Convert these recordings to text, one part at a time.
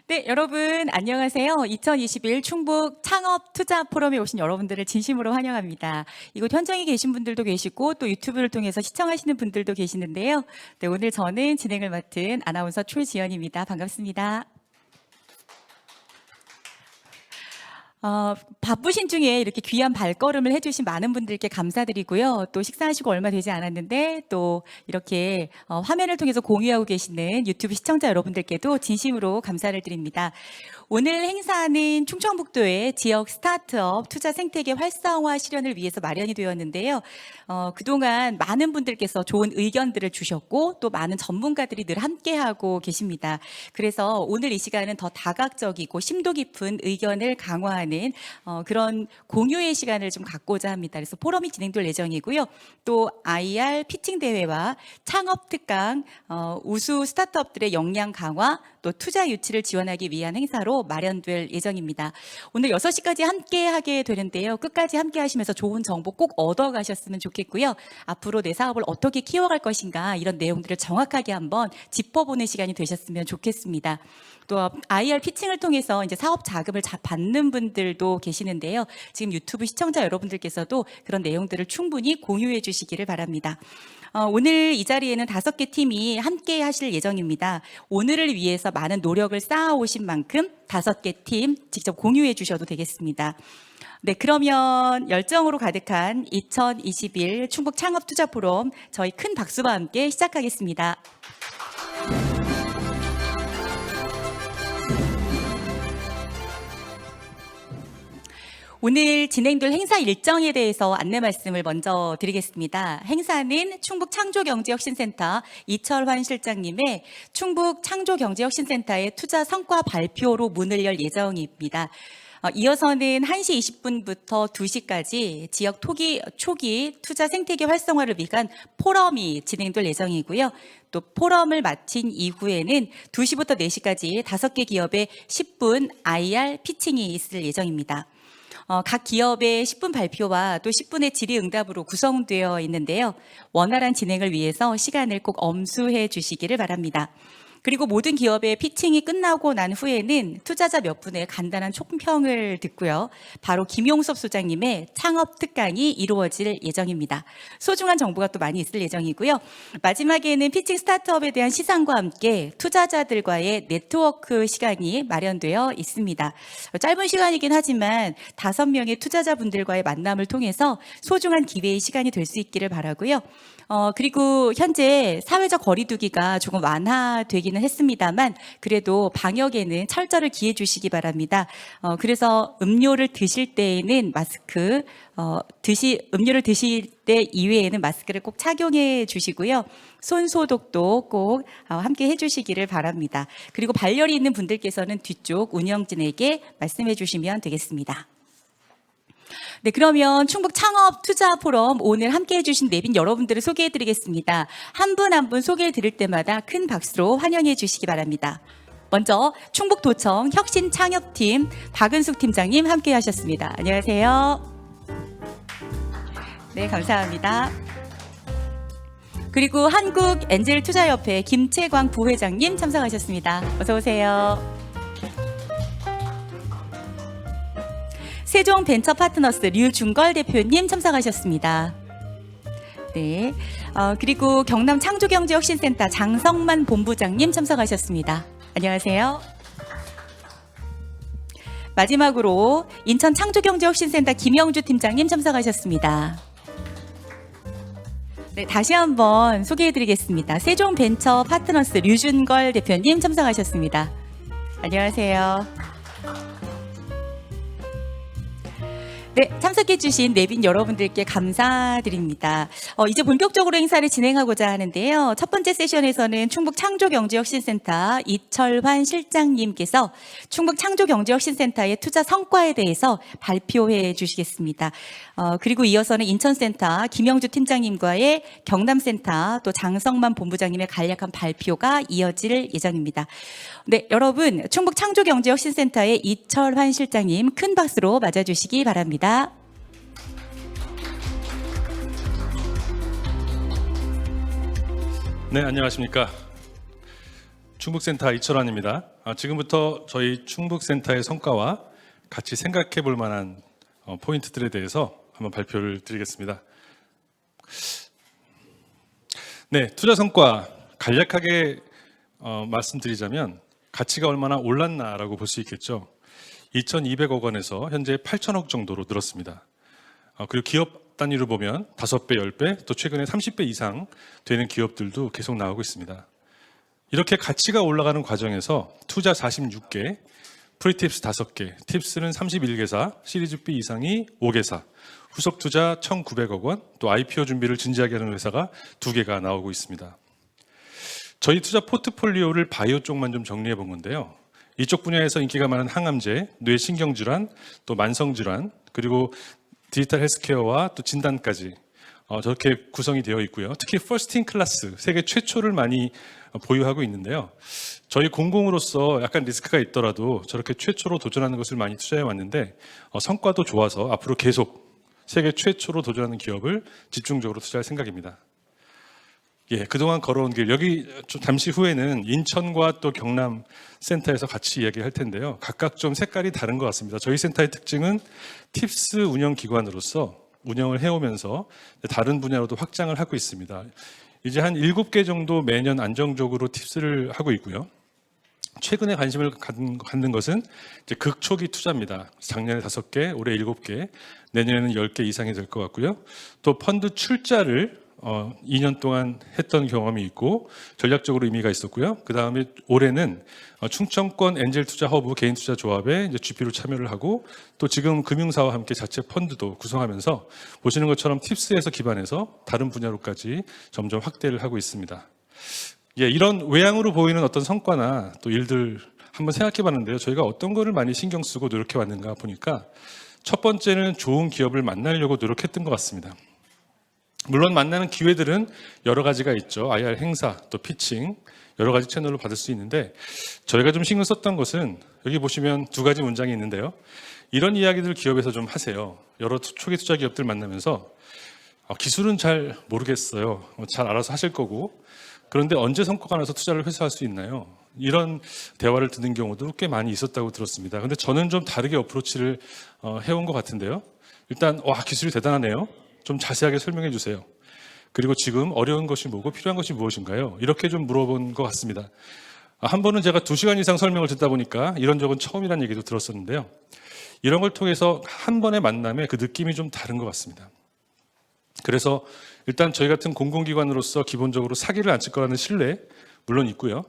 네, 여러분 안녕하세요. 2021 충북 창업 투자 포럼에 오신 여러분들을 진심으로 환영합니다. 이곳 현장에 계신 분들도 계시고 또 유튜브를 통해서 시청하시는 분들도 계시는데요. 네, 오늘 저는 진행을 맡은 아나운서 최지연입니다. 반갑습니다. 바쁘신 중에 이렇게 귀한 발걸음을 해주신 많은 분들께 감사드리고요. 또 식사하시고 얼마 되지 않았는데 또 이렇게 화면을 통해서 공유하고 계시는 유튜브 시청자 여러분들께도 진심으로 감사를 드립니다. 오늘 행사는 충청북도의 지역 스타트업 투자 생태계 활성화 실현을 위해서 마련이 되었는데요. 그동안 많은 분들께서 좋은 의견들을 주셨고 또 많은 전문가들이 늘 함께하고 계십니다. 그래서 오늘 이 시간은 더 다각적이고 심도 깊은 의견을 강화하는 그런 공유의 시간을 좀 갖고자 합니다. 그래서 포럼이 진행될 예정이고요. 또 IR 피칭 대회와 창업 특강, 우수 스타트업들의 역량 강화, 또 투자 유치를 지원하기 위한 행사로 마련될 예정입니다. 오늘 6시까지 함께 하게 되는데요. 끝까지 함께 하시면서 좋은 정보 꼭 얻어가셨으면 좋겠고요. 앞으로 내 사업을 어떻게 키워갈 것인가 이런 내용들을 정확하게 한번 짚어보는 시간이 되셨으면 좋겠습니다. 또 IR 피칭을 통해서 이제 사업 자금을 받는 분들도 계시는데요. 지금 유튜브 시청자 여러분들께서도 그런 내용들을 충분히 공유해 주시기를 바랍니다. 오늘 이 자리에는 5개 팀이 함께 하실 예정입니다. 오늘을 위해서 많은 노력을 쌓아오신 만큼 5개 팀 직접 공유해 주셔도 되겠습니다. 네, 그러면 열정으로 가득한 2021 충북 창업 투자 포럼 저희 큰 박수와 함께 시작하겠습니다. 오늘 진행될 행사 일정에 대해서 안내 말씀을 먼저 드리겠습니다. 행사는 충북 창조경제혁신센터 이철환 실장님의 충북 창조경제혁신센터의 투자 성과 발표로 문을 열 예정입니다. 이어서는 1시 20분부터 2시까지 지역 초기 투자 생태계 활성화를 위한 포럼이 진행될 예정이고요. 또 포럼을 마친 이후에는 2시부터 4시까지 5개 기업의 10분 IR 피칭이 있을 예정입니다. 각 기업의 10분 발표와 또 10분의 질의응답으로 구성되어 있는데요. 원활한 진행을 위해서 시간을 꼭 엄수해 주시기를 바랍니다. 그리고 모든 기업의 피칭이 끝나고 난 후에는 투자자 몇 분의 간단한 총평을 듣고요. 바로 김용섭 소장님의 창업 특강이 이루어질 예정입니다. 소중한 정보가 또 많이 있을 예정이고요. 마지막에는 피칭 스타트업에 대한 시상과 함께 투자자들과의 네트워크 시간이 마련되어 있습니다. 짧은 시간이긴 하지만 5명의 투자자분들과의 만남을 통해서 소중한 기회의 시간이 될 수 있기를 바라고요. 그리고 현재 사회적 거리두기가 조금 완화되기는 했습니다만 그래도 방역에는 철저를 기해 주시기 바랍니다. 그래서 음료를 드실 때에는 마스크, 음료를 드실 때 이외에는 마스크를 꼭 착용해 주시고요. 손 소독도 꼭 함께 해주시기를 바랍니다. 그리고 발열이 있는 분들께서는 뒤쪽 운영진에게 말씀해 주시면 되겠습니다. 네, 그러면 충북 창업 투자 포럼 오늘 함께 해주신 내빈 여러분들을 소개해 드리겠습니다. 한 분 한 분 소개해 드릴 때마다 큰 박수로 환영해 주시기 바랍니다. 먼저 충북도청 혁신창업팀 박은숙 팀장님 함께 하셨습니다. 안녕하세요. 네, 감사합니다. 그리고 한국엔젤투자협회 김채광 부회장님 참석하셨습니다. 어서 오세요. 세종벤처파트너스 류중걸 대표님 참석하셨습니다. 네, 그리고 경남창조경제혁신센터 장성만 본부장님 참석하셨습니다. 안녕하세요. 마지막으로 인천창조경제혁신센터 김영주 팀장님 참석하셨습니다. 네, 다시 한번 소개해드리겠습니다. 세종벤처파트너스 류준걸 대표님 참석하셨습니다. 안녕하세요. 네, 참석해주신 내빈 여러분들께 감사드립니다. 이제 본격적으로 행사를 진행하고자 하는데요. 첫 번째 세션에서는 충북 창조경제혁신센터 이철환 실장님께서 충북 창조경제혁신센터의 투자 성과에 대해서 발표해 주시겠습니다. 그리고 이어서는 인천센터 김영주 팀장님과의 경남센터 또 장성만 본부장님의 간략한 발표가 이어질 예정입니다. 네, 여러분 충북 창조경제혁신센터의 이철환 실장님 큰 박수로 맞아주시기 바랍니다. 네, 안녕하십니까. 충북센터 이철환입니다. 지금부터 저희 충북센터의 성과와 같이 생각해 볼 만한 포인트들에 대해서 한번 발표를 드리겠습니다. 네, 투자 성과 간략하게 말씀드리자면 가치가 얼마나 올랐나라고 볼 수 있겠죠. 2,200억 원에서 현재 8,000억 정도로 늘었습니다. 그리고 기업 단위로 보면 5배, 10배, 또 최근에 30배 이상 되는 기업들도 계속 나오고 있습니다. 이렇게 가치가 올라가는 과정에서 투자 46개, 프리팁스 5개, 팁스는 31개사, 시리즈 B 이상이 5개사, 후속 투자 1,900억 원, 또 IPO 준비를 진지하게 하는 회사가 2개가 나오고 있습니다. 저희 투자 포트폴리오를 바이오 쪽만 좀 정리해 본 건데요. 이쪽 분야에서 인기가 많은 항암제, 뇌신경질환, 또 만성질환, 그리고 디지털 헬스케어와 또 진단까지 저렇게 구성이 되어 있고요. 특히 퍼스트 인 클래스, 세계 최초를 많이 보유하고 있는데요. 저희 공공으로서 약간 리스크가 있더라도 저렇게 최초로 도전하는 것을 많이 투자해 왔는데 성과도 좋아서 앞으로 계속 세계 최초로 도전하는 기업을 집중적으로 투자할 생각입니다. 예, 그동안 걸어온 길, 여기 잠시 후에는 인천과 또 경남 센터에서 같이 이야기할 텐데요. 각각 좀 색깔이 다른 것 같습니다. 저희 센터의 특징은 팁스 운영기관으로서 운영을 해오면서 다른 분야로도 확장을 하고 있습니다. 이제 한 7개 정도 매년 안정적으로 팁스를 하고 있고요. 최근에 관심을 갖는 것은 이제 극초기 투자입니다. 작년에 5개, 올해 7개, 내년에는 10개 이상이 될 것 같고요. 또 펀드 출자를 2년 동안 했던 경험이 있고 전략적으로 의미가 있었고요. 그 다음에 올해는 충청권 엔젤 투자 허브 개인 투자 조합에 이제 GP로 참여를 하고 또 지금 금융사와 함께 자체 펀드도 구성하면서 보시는 것처럼 팁스에서 기반해서 다른 분야로까지 점점 확대를 하고 있습니다. 예, 이런 외향으로 보이는 어떤 성과나 또 일들 한번 생각해 봤는데요. 저희가 어떤 거를 많이 신경 쓰고 노력해 왔는가 보니까 첫 번째는 좋은 기업을 만나려고 노력했던 것 같습니다. 물론 만나는 기회들은 여러 가지가 있죠. IR 행사, 또 피칭, 여러 가지 채널로 받을 수 있는데 저희가 좀 신경 썼던 것은 여기 보시면 2가지 문장이 있는데요. 이런 이야기들 기업에서 좀 하세요. 여러 초기 투자 기업들 만나면서 기술은 잘 모르겠어요. 잘 알아서 하실 거고 그런데 언제 성과가 나서 투자를 회수할 수 있나요? 이런 대화를 듣는 경우도 꽤 많이 있었다고 들었습니다. 근데 저는 좀 다르게 어프로치를 해온 것 같은데요. 일단 기술이 대단하네요. 좀 자세하게 설명해 주세요. 그리고 지금 어려운 것이 뭐고 필요한 것이 무엇인가요? 이렇게 좀 물어본 것 같습니다. 한 번은 제가 2시간 이상 설명을 듣다 보니까 이런 적은 처음이라는 얘기도 들었었는데요. 이런 걸 통해서 한 번의 만남에 그 느낌이 좀 다른 것 같습니다. 그래서 일단 저희 같은 공공기관으로서 기본적으로 사기를 안 칠 거라는 신뢰 물론 있고요.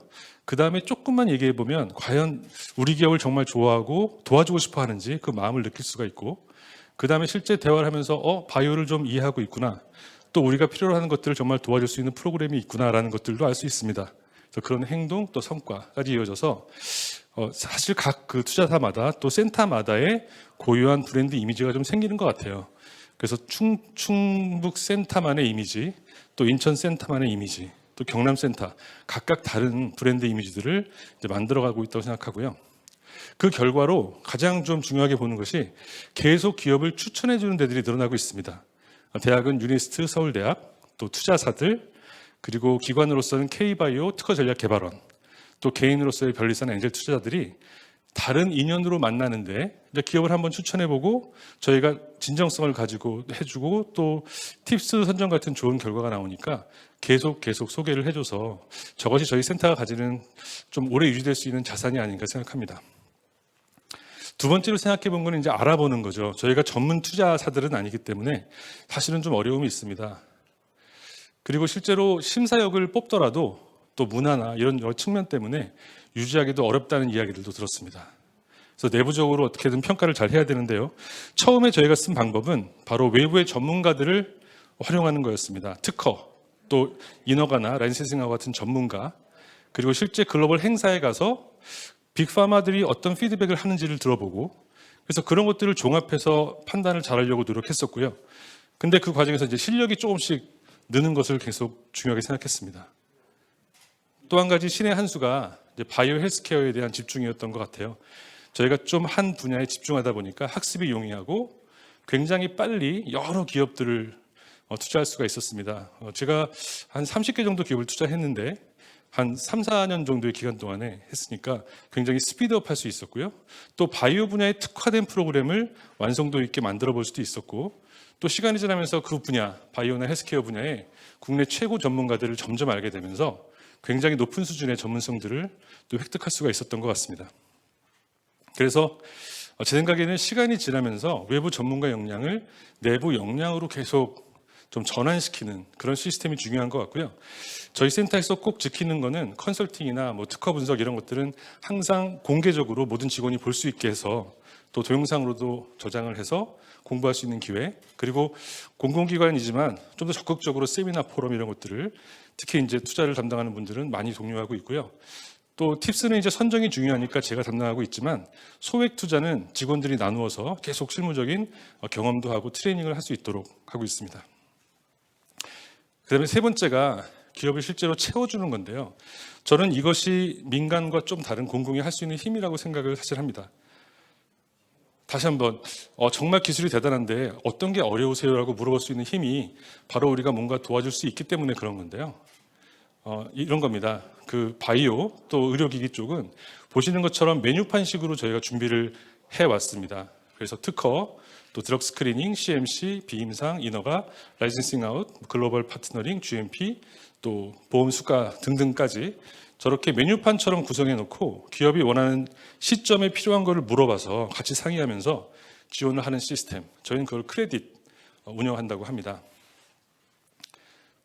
그 다음에 조금만 얘기해 보면 과연 우리 기업을 정말 좋아하고 도와주고 싶어 하는지 그 마음을 느낄 수가 있고 그 다음에 실제 대화를 하면서 바이오를 좀 이해하고 있구나. 또 우리가 필요로 하는 것들을 정말 도와줄 수 있는 프로그램이 있구나라는 것들도 알 수 있습니다. 그래서 그런 행동 또 성과까지 이어져서 사실 각 그 투자사마다 또 센터마다의 고유한 브랜드 이미지가 좀 생기는 것 같아요. 그래서 충북 센터만의 이미지, 또 인천 센터만의 이미지, 또 경남 센터 각각 다른 브랜드 이미지들을 이제 만들어가고 있다고 생각하고요. 그 결과로 가장 좀 중요하게 보는 것이 계속 기업을 추천해 주는 데들이 늘어나고 있습니다. 대학은 유니스트 서울대학, 또 투자사들, 그리고 기관으로서는 K바이오 특허전략개발원, 또 개인으로서의 변리산 엔젤 투자자들이 다른 인연으로 만나는데 기업을 한번 추천해보고 저희가 진정성을 가지고 해주고 또 팁스 선정 같은 좋은 결과가 나오니까 계속 소개를 해줘서 저것이 저희 센터가 가지는 좀 오래 유지될 수 있는 자산이 아닌가 생각합니다. 두 번째로 생각해 본 건 이제 알아보는 거죠. 저희가 전문 투자사들은 아니기 때문에 사실은 좀 어려움이 있습니다. 그리고 실제로 심사역을 뽑더라도 또 문화나 이런 여러 측면 때문에 유지하기도 어렵다는 이야기들도 들었습니다. 그래서 내부적으로 어떻게든 평가를 잘 해야 되는데요. 처음에 저희가 쓴 방법은 바로 외부의 전문가들을 활용하는 거였습니다. 특허, 또 인허가나 라이센싱하고 같은 전문가, 그리고 실제 글로벌 행사에 가서 빅파마들이 어떤 피드백을 하는지를 들어보고 그래서 그런 것들을 종합해서 판단을 잘하려고 노력했었고요. 근데 그 과정에서 이제 실력이 조금씩 느는 것을 계속 중요하게 생각했습니다. 또 한 가지 신의 한 수가 이제 바이오 헬스케어에 대한 집중이었던 것 같아요. 저희가 좀 한 분야에 집중하다 보니까 학습이 용이하고 굉장히 빨리 여러 기업들을 투자할 수가 있었습니다. 제가 한 30개 정도 기업을 투자했는데 한 3, 4년 정도의 기간 동안에 했으니까 굉장히 스피드업 할 수 있었고요. 또 바이오 분야에 특화된 프로그램을 완성도 있게 만들어 볼 수도 있었고, 또 시간이 지나면서 그 분야, 바이오나 헬스케어 분야에 국내 최고 전문가들을 점점 알게 되면서 굉장히 높은 수준의 전문성들을 또 획득할 수가 있었던 것 같습니다. 그래서 제 생각에는 시간이 지나면서 외부 전문가 역량을 내부 역량으로 계속 좀 전환시키는 그런 시스템이 중요한 것 같고요. 저희 센터에서 꼭 지키는 거는 컨설팅이나 뭐 특허 분석 이런 것들은 항상 공개적으로 모든 직원이 볼 수 있게 해서 또 동영상으로도 저장을 해서 공부할 수 있는 기회, 그리고 공공기관이지만 좀 더 적극적으로 세미나 포럼 이런 것들을 특히 이제 투자를 담당하는 분들은 많이 독려하고 있고요. 또 팁스는 이제 선정이 중요하니까 제가 담당하고 있지만 소액 투자는 직원들이 나누어서 계속 실무적인 경험도 하고 트레이닝을 할 수 있도록 하고 있습니다. 그다음에 세 번째가 기업을 실제로 채워주는 건데요. 저는 이것이 민간과 좀 다른 공공이 할 수 있는 힘이라고 생각을 사실 합니다. 다시 한번 정말 기술이 대단한데 어떤 게 어려우세요라고 물어볼 수 있는 힘이 바로 우리가 뭔가 도와줄 수 있기 때문에 그런 건데요. 이런 겁니다. 그 바이오 또 의료기기 쪽은 보시는 것처럼 메뉴판식으로 저희가 준비를 해왔습니다. 그래서 특허, 또 드럭 스크리닝, CMC, 비임상, 인허가, 라이센싱 아웃, 글로벌 파트너링, GMP, 또 보험 수가 등등까지 저렇게 메뉴판처럼 구성해 놓고 기업이 원하는 시점에 필요한 거를 물어봐서 같이 상의하면서 지원을 하는 시스템, 저희는 그걸 크레딧 운영한다고 합니다.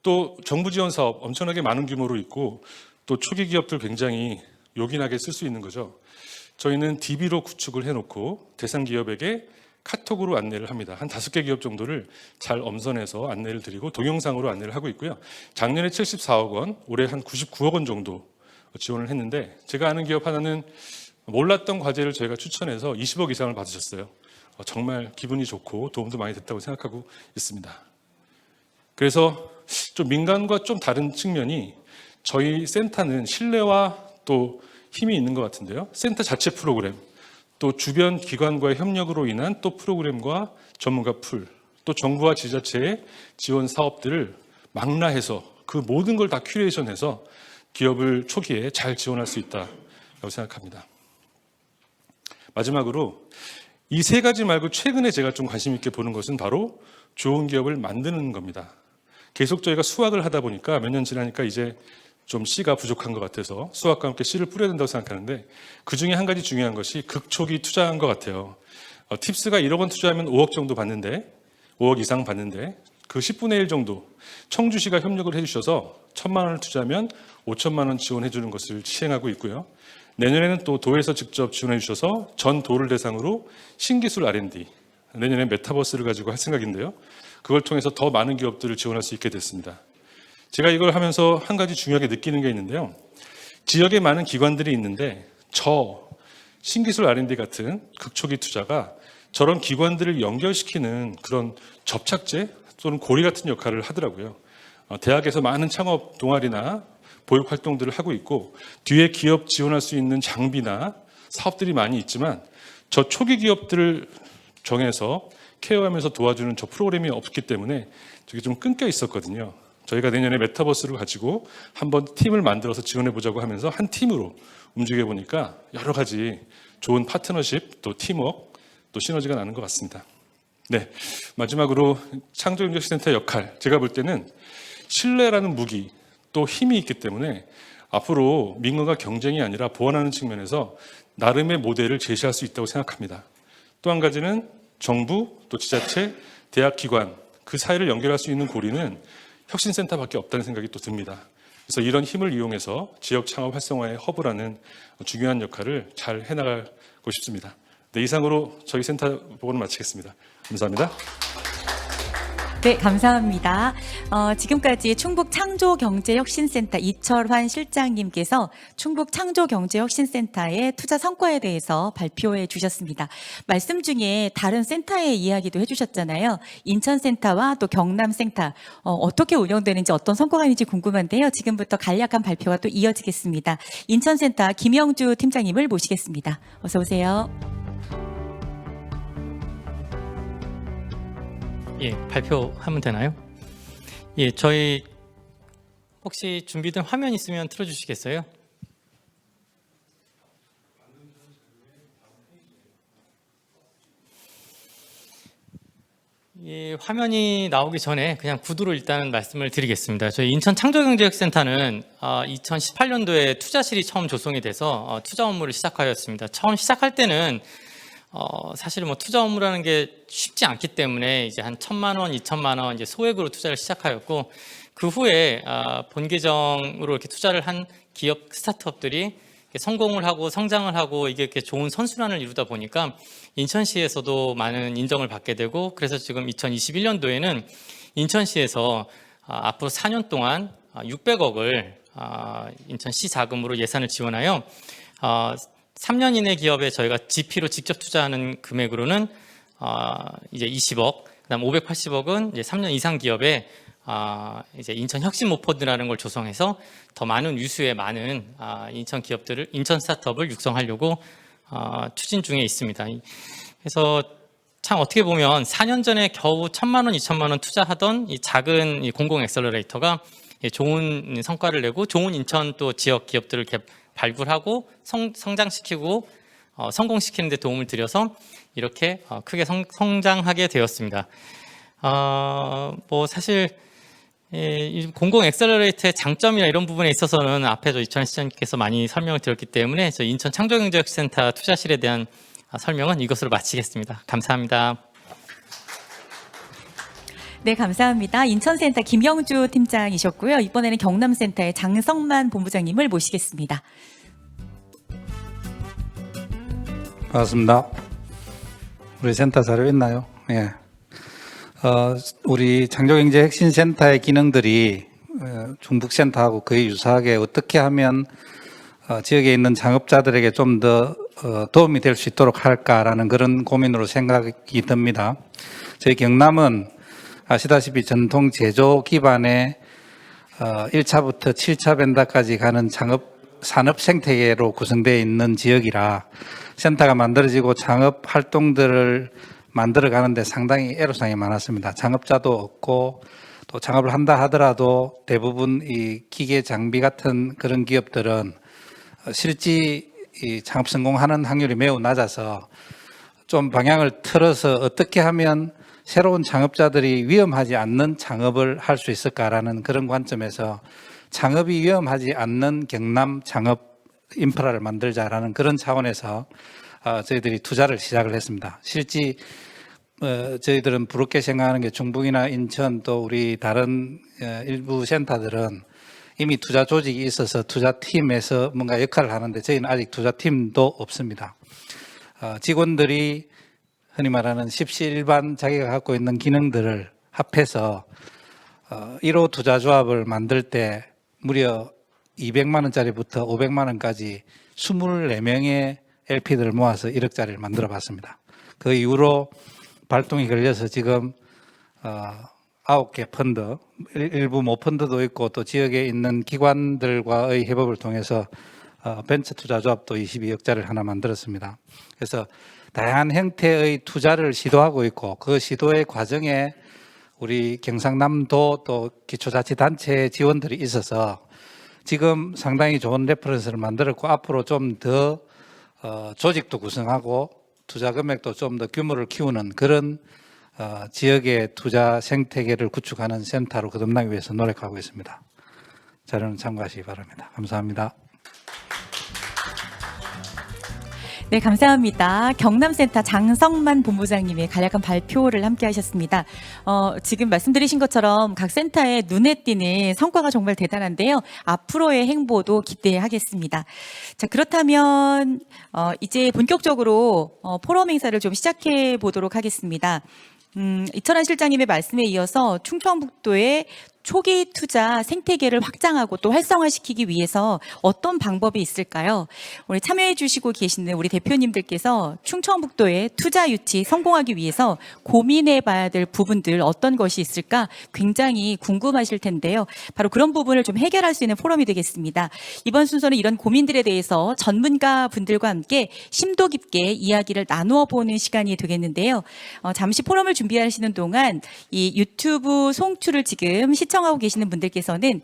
또 정부 지원 사업 엄청나게 많은 규모로 있고 또 초기 기업들 굉장히 요긴하게 쓸 수 있는 거죠. 저희는 DB로 구축을 해놓고 대상 기업에게 카톡으로 안내를 합니다. 한 5개 기업 정도를 잘 엄선해서 안내를 드리고 동영상으로 안내를 하고 있고요. 작년에 74억 원, 올해 한 99억 원 정도 지원을 했는데 제가 아는 기업 하나는 몰랐던 과제를 저희가 추천해서 20억 이상을 받으셨어요. 정말 기분이 좋고 도움도 많이 됐다고 생각하고 있습니다. 그래서 좀 민간과 좀 다른 측면이 저희 센터는 신뢰와 또 힘이 있는 것 같은데요. 센터 자체 프로그램, 또 주변 기관과의 협력으로 인한 또 프로그램과 전문가 풀, 또 정부와 지자체의 지원 사업들을 망라해서 그 모든 걸 다 큐레이션해서 기업을 초기에 잘 지원할 수 있다고 생각합니다. 마지막으로 이 세 가지 말고 최근에 제가 좀 관심 있게 보는 것은 바로 좋은 기업을 만드는 겁니다. 계속 저희가 수학을 하다 보니까 몇 년 지나니까 이제 좀 C가 부족한 것 같아서 수학과 함께 C를 뿌려야 된다고 생각하는데 그중에 한 가지 중요한 것이 극초기 투자한 것 같아요. 팁스가 1억 원 투자하면 5억 정도 받는데 5억 이상 받는데 그 10분의 1 정도 청주시가 협력을 해주셔서 1,000만 원을 투자하면 5천만 원 지원해 주는 것을 시행하고 있고요. 내년에는 또 도에서 직접 지원해 주셔서 전 도를 대상으로 신기술 R&D, 내년에 메타버스를 가지고 할 생각인데요. 그걸 통해서 더 많은 기업들을 지원할 수 있게 됐습니다. 제가 이걸 하면서 한 가지 중요하게 느끼는 게 있는데요. 지역에 많은 기관들이 있는데 신기술 R&D 같은 극초기 투자가 저런 기관들을 연결시키는 그런 접착제 또는 고리 같은 역할을 하더라고요. 대학에서 많은 창업 동아리나 보육 활동들을 하고 있고 뒤에 기업 지원할 수 있는 장비나 사업들이 많이 있지만 저 초기 기업들을 정해서 케어하면서 도와주는 저 프로그램이 없기 때문에 저게 좀 끊겨 있었거든요. 저희가 내년에 메타버스를 가지고 한번 팀을 만들어서 지원해 보자고 하면서 한 팀으로 움직여 보니까 여러 가지 좋은 파트너십, 또 팀워크, 또 시너지가 나는 것 같습니다. 네, 마지막으로 창조경제센터 역할, 제가 볼 때는 신뢰라는 무기, 또 힘이 있기 때문에 앞으로 민간과 경쟁이 아니라 보완하는 측면에서 나름의 모델을 제시할 수 있다고 생각합니다. 또 한 가지는 정부, 또 지자체, 대학기관 그 사이를 연결할 수 있는 고리는 혁신센터밖에 없다는 생각이 또 듭니다. 그래서 이런 힘을 이용해서 지역 창업 활성화의 허브라는 중요한 역할을 잘 해나가고 싶습니다. 네, 이상으로 저희 센터 보고는 마치겠습니다. 감사합니다. 네, 감사합니다. 지금까지 충북창조경제혁신센터 이철환 실장님께서 충북창조경제혁신센터의 투자 성과에 대해서 발표해 주셨습니다. 말씀 중에 다른 센터의 이야기도 해주셨잖아요. 인천센터와 또 경남센터 어떻게 운영되는지 어떤 성과가 있는지 궁금한데요. 지금부터 간략한 발표가 또 이어지겠습니다. 인천센터 김영주 팀장님을 모시겠습니다. 어서 오세요. 예, 발표하면 되나요? 예, 저희 혹시 준비된 화면 있으면 틀어주시겠어요? 이 화면이 나오기 전에 그냥 구두로 일단 말씀을 드리겠습니다. 저희 인천 창조경제혁센터는 2018년도에 투자실이 처음 조성이 돼서 투자 업무를 시작하였습니다. 처음 시작할 때는 사실 뭐 투자 업무라는 게 쉽지 않기 때문에 이제 한 1,000만 원, 2,000만 원 이제 소액으로 투자를 시작하였고, 그 후에 본 계정으로 이렇게 투자를 한 기업 스타트업들이 성공을 하고 성장을 하고 이게 이렇게 좋은 선순환을 이루다 보니까 인천시에서도 많은 인정을 받게 되고, 그래서 지금 2021년도에는 인천시에서 앞으로 4년 동안 600억을 인천시 자금으로 예산을 지원하여 3년 이내 기업에 저희가 GP로 직접 투자하는 금액으로는 이제 20억, 그다음 580억은 이제 3년 이상 기업에 이제 인천 혁신 모펀드라는 걸 조성해서 더 많은 유수의 많은 인천 기업들을, 인천 스타트업을 육성하려고 추진 중에 있습니다. 그래서 참 어떻게 보면 4년 전에 겨우 1,000만 원, 2,000만 원 투자하던 이 작은 이 공공 엑셀러레이터가 좋은 성과를 내고 좋은 인천 또 지역 기업들을 발굴하고 성장시키고 성공시키는 데 도움을 드려서 이렇게 크게 성장하게 되었습니다. 뭐 사실 이 공공 엑셀러레이터의 장점이나 이런 부분에 있어서는 앞에도 이천 시장님께서 많이 설명을 드렸기 때문에 저희 인천 창조경제혁센터 투자실에 대한 설명은 이것으로 마치겠습니다. 감사합니다. 네, 감사합니다. 인천센터 김영주 팀장이셨고요. 이번에는 경남센터의 장성만 본부장님을 모시겠습니다. 반갑습니다. 우리 센터 자료 있나요? 예. 우리 창조경제혁신센터의 기능들이 중북센터하고 거의 유사하게 어떻게 하면 지역에 있는 창업자들에게 좀 더 도움이 될 수 있도록 할까라는 그런 고민으로 생각이 듭니다. 저희 경남은 아시다시피 전통 제조 기반의 1차부터 7차 벤다까지 가는 산업 생태계로 구성되어 있는 지역이라 센터가 만들어지고 창업 활동들을 만들어 가는데 상당히 애로사항이 많았습니다. 창업자도 없고 또 창업을 한다 하더라도 대부분 이 기계 장비 같은 그런 기업들은 실제 이 창업 성공하는 확률이 매우 낮아서 좀 방향을 틀어서 어떻게 하면 새로운 창업자들이 위험하지 않는 창업을 할 수 있을까라는 그런 관점에서 창업이 위험하지 않는 경남 창업 인프라를 만들자라는 그런 차원에서 저희들이 투자를 시작을 했습니다. 실제 저희들은 부럽게 생각하는 게 중북이나 인천 또 우리 다른 일부 센터들은 이미 투자 조직이 있어서 투자팀에서 뭔가 역할을 하는데 저희는 아직 투자팀도 없습니다. 직원들이 흔히 말하는 십시일반 자기가 갖고 있는 기능들을 합해서 1호 투자조합을 만들 때 무려 200만 원짜리부터 500만 원까지 24명의 LP들을 모아서 1억짜리를 만들어 봤습니다. 그 이후로 발동이 걸려서 지금 9개 펀드, 일부 모펀드도 있고 또 지역에 있는 기관들과의 협업을 통해서 벤처 투자조합도 22억짜리를 하나 만들었습니다. 그래서 다양한 형태의 투자를 시도하고 있고 그 시도의 과정에 우리 경상남도 또 기초자치단체 지원들이 있어서 지금 상당히 좋은 레퍼런스를 만들었고 앞으로 좀 더 조직도 구성하고 투자 금액도 좀 더 규모를 키우는 그런 지역의 투자 생태계를 구축하는 센터로 거듭나기 위해서 노력하고 있습니다. 자료는 참고하시기 바랍니다. 감사합니다. 네, 감사합니다. 경남센터 장성만 본부장님의 간략한 발표를 함께 하셨습니다. 지금 말씀드리신 것처럼 각 센터의 눈에 띄는 성과가 정말 대단한데요. 앞으로의 행보도 기대하겠습니다. 자, 그렇다면 이제 본격적으로 포럼 행사를 좀 시작해 보도록 하겠습니다. 이철환 실장님의 말씀에 이어서 충청북도의 초기 투자 생태계를 확장하고 또 활성화시키기 위해서 어떤 방법이 있을까요? 오늘 참여해 주시고 계시는 우리 대표님들께서 충청북도의 투자 유치 성공하기 위해서 고민해 봐야 될 부분들 어떤 것이 있을까 굉장히 궁금하실 텐데요. 바로 그런 부분을 좀 해결할 수 있는 포럼이 되겠습니다. 이번 순서는 이런 고민들에 대해서 전문가 분들과 함께 심도 깊게 이야기를 나누어 보는 시간이 되겠는데요. 잠시 포럼을 준비하시는 동안 이 유튜브 송출을 지금 시청하고 계시는 분들께서는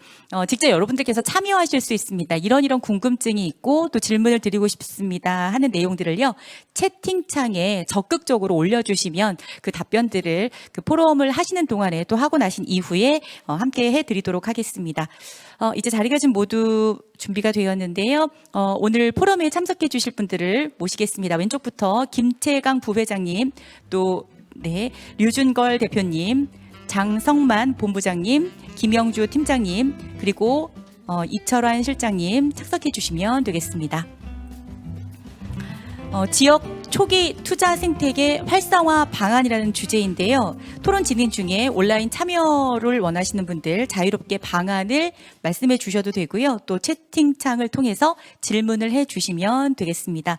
직접 여러분들께서 참여하실 수 있습니다. 이런 궁금증이 있고 또 질문을 드리고 싶습니다 하는 내용들을요, 채팅창에 적극적으로 올려주시면 그 답변들을 그 포럼을 하시는 동안에 또 하고 나신 이후에 함께 해드리도록 하겠습니다. 이제 자리가 지금 모두 준비가 되었는데요. 오늘 포럼에 참석해 주실 분들을 모시겠습니다. 왼쪽부터 김채강 부회장님, 또 네, 류준걸 대표님, 장성만 본부장님, 김영주 팀장님, 그리고 이철환 실장님 착석해 주시면 되겠습니다. 지역 초기 투자 생태계 활성화 방안이라는 주제인데요. 토론 진행 중에 온라인 참여를 원하시는 분들 자유롭게 방안을 말씀해 주셔도 되고요. 또 채팅창을 통해서 질문을 해 주시면 되겠습니다.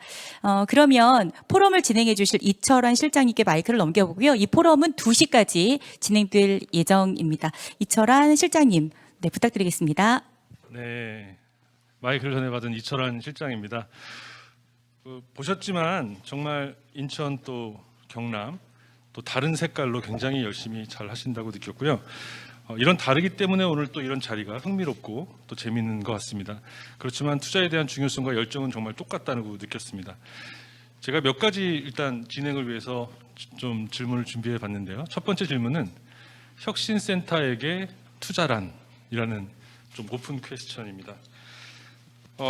그러면 포럼을 진행해 주실 이철환 실장님께 마이크를 넘겨보고요. 이 포럼은 2시까지 진행될 예정입니다. 이철환 실장님, 네, 부탁드리겠습니다. 네, 마이크를 전해받은 이철환 실장입니다. 보셨지만 정말 인천 또 경남 또 다른 색깔로 굉장히 열심히 잘 하신다고 느꼈고요. 이런 다르기 때문에 오늘 또 이런 자리가 흥미롭고 또 재미있는 것 같습니다. 그렇지만 투자에 대한 중요성과 열정은 정말 똑같다고 느꼈습니다. 제가 몇 가지 일단 진행을 위해서 좀 질문을 준비해 봤는데요. 첫 번째 질문은 혁신센터에게 투자란이라는 좀 오픈 퀘스천입니다.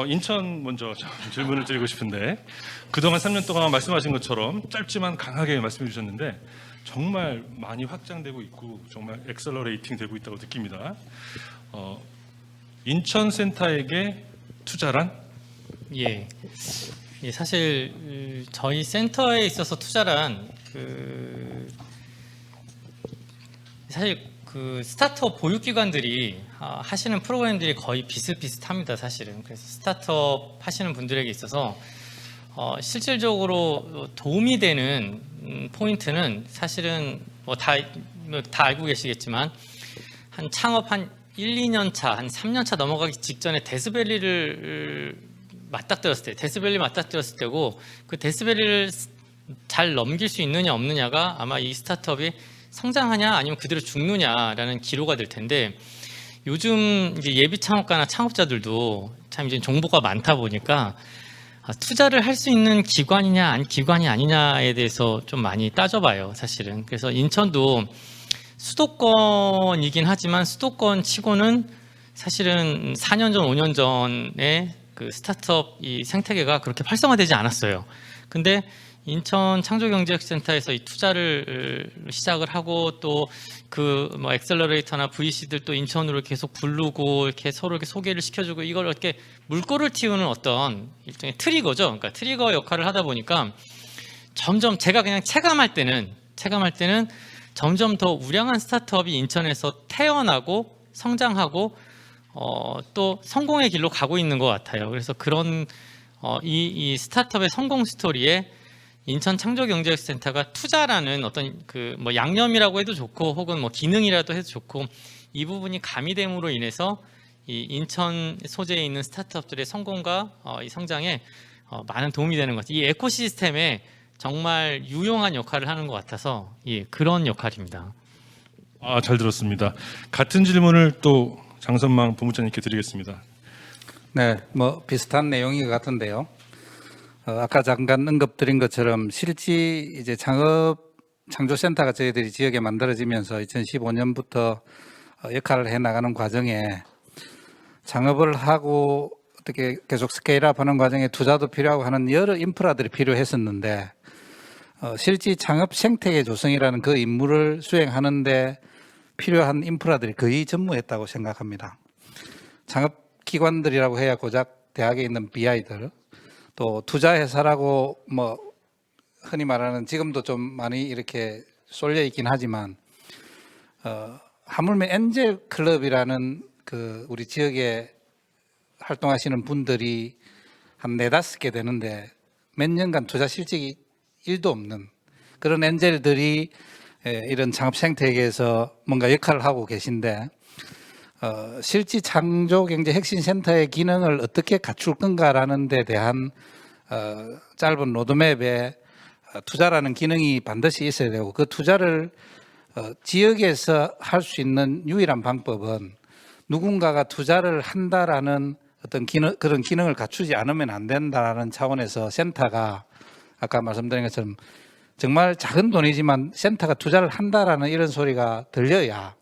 인천 먼저 질문을 드리고 싶은데, 그동안 3년 동안 말씀하신 것처럼 짧지만 강하게 말씀해 주셨는데 정말 많이 확장되고 있고 정말 엑셀러레이팅 되고 있다고 느낍니다. 인천센터에게 투자란? 예, 사실 저희 센터에 있어서 투자란 사실 그 스타트업 보육기관들이 하시는 프로그램들이 거의 비슷비슷합니다, 사실은. 그래서 스타트업 하시는 분들에게 있어서 실질적으로 도움이 되는 포인트는 사실은 다 알고 계시겠지만 한 창업 한 1, 2년 차, 한 3년 차 넘어가기 직전에 데스밸리를 맞닥뜨렸을 때고, 그 데스밸리를 잘 넘길 수 있느냐 없느냐가 아마 이 스타트업이 성장하냐 아니면 그대로 죽느냐라는 기로가 될 텐데, 요즘 이제 예비 창업가나 창업자들도 참 이제 정보가 많다 보니까 투자를 할 수 있는 기관이냐 기관이 아니냐에 대해서 좀 많이 따져봐요, 사실은. 그래서 인천도 수도권이긴 하지만 수도권 치고는 사실은 4년 전, 5년 전에 그 스타트업 이 생태계가 그렇게 활성화되지 않았어요. 근데 인천 창조경제센터에서 이 투자를 시작을 하고 또 그 뭐 엑셀러레이터나 VC들 또 인천으로 계속 부르고 이렇게 서로 이렇게 소개를 시켜주고, 이걸 이렇게 물꼬를 틔우는 어떤 일종의 트리거죠. 그러니까 트리거 역할을 하다 보니까 점점 제가 그냥 체감할 때는 점점 더 우량한 스타트업이 인천에서 태어나고 성장하고 또 성공의 길로 가고 있는 것 같아요. 그래서 그런 이 스타트업의 성공 스토리에 인천 창조경제센터가 투자라는 어떤 그 뭐 양념이라고 해도 좋고 혹은 뭐 기능이라도 해도 좋고, 이 부분이 가미됨으로 인해서 이 인천 소재에 있는 스타트업들의 성공과 이 성장에 많은 도움이 되는 것 같아요. 이 에코시스템에 정말 유용한 역할을 하는 것 같아서 그런 역할입니다. 잘 들었습니다. 같은 질문을 또 장선망 본부장님께 드리겠습니다. 네, 뭐 비슷한 내용인 것 같은데요. 아까 잠깐 언급드린 것처럼 실제 이제 창조센터가 저희들이 지역에 만들어지면서 2015년부터 역할을 해 나가는 과정에 창업을 하고 어떻게 계속 스케일업하는 과정에 투자도 필요하고 하는 여러 인프라들이 필요했었는데, 실제 창업 생태계 조성이라는 그 임무를 수행하는데 필요한 인프라들이 거의 전무했다고 생각합니다. 창업기관들이라고 해야 고작 대학에 있는 BI들, 또 투자회사라고 뭐 흔히 말하는, 지금도 좀 많이 이렇게 쏠려 있긴 하지만 하물며 엔젤 클럽이라는 그 우리 지역에 활동하시는 분들이 한 4-5개 되는데 몇 년간 투자 실적이 1도 없는 그런 엔젤들이 이런 창업 생태계에서 뭔가 역할을 하고 계신데, 실제 창조경제혁신센터의 기능을 어떻게 갖출 건가라는 데 대한 짧은 로드맵에 투자라는 기능이 반드시 있어야 되고, 그 투자를 지역에서 할 수 있는 유일한 방법은 누군가가 투자를 한다라는 어떤 그런 기능을 갖추지 않으면 안 된다라는 차원에서 센터가 아까 말씀드린 것처럼 정말 작은 돈이지만 센터가 투자를 한다라는 이런 소리가 들려야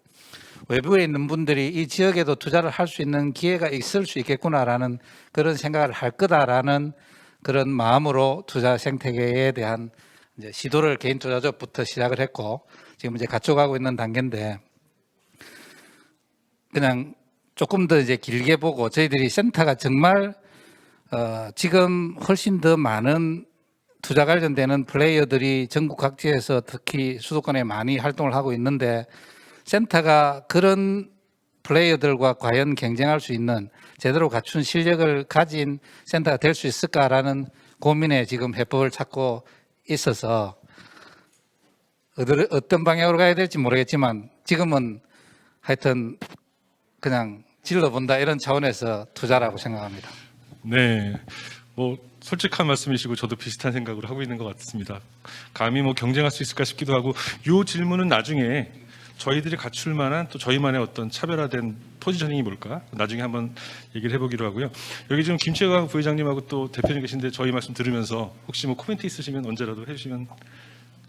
외부에 있는 분들이 이 지역에도 투자를 할 수 있는 기회가 있을 수 있겠구나라는 그런 생각을 할 거다라는 그런 마음으로 투자 생태계에 대한 이제 시도를 개인 투자조부터 시작을 했고 지금 이제 갖춰가고 있는 단계인데 그냥 조금 더 이제 길게 보고 저희들이 센터가 정말 지금 훨씬 더 많은 투자 관련되는 플레이어들이 전국 각지에서 특히 수도권에 많이 활동을 하고 있는데 센터가 그런 플레이어들과 과연 경쟁할 수 있는 제대로 갖춘 실력을 가진 센터가 될 수 있을까라는 고민에 지금 해법을 찾고 있어서 어떤 방향으로 가야 될지 모르겠지만 지금은 하여튼 그냥 질러본다 이런 차원에서 투자라고 생각합니다. 네, 뭐 솔직한 말씀이시고 저도 비슷한 생각을 하고 있는 것 같습니다. 감히 뭐 경쟁할 수 있을까 싶기도 하고 이 질문은 나중에 저희들이 갖출 만한 또 저희만의 어떤 차별화된 포지셔닝이 뭘까 나중에 한번 얘기를 해보기로 하고요. 여기 지금 김채광 부회장님하고 또 대표님 계신데 저희 말씀 들으면서 혹시 뭐 코멘트 있으시면 언제라도 해주시면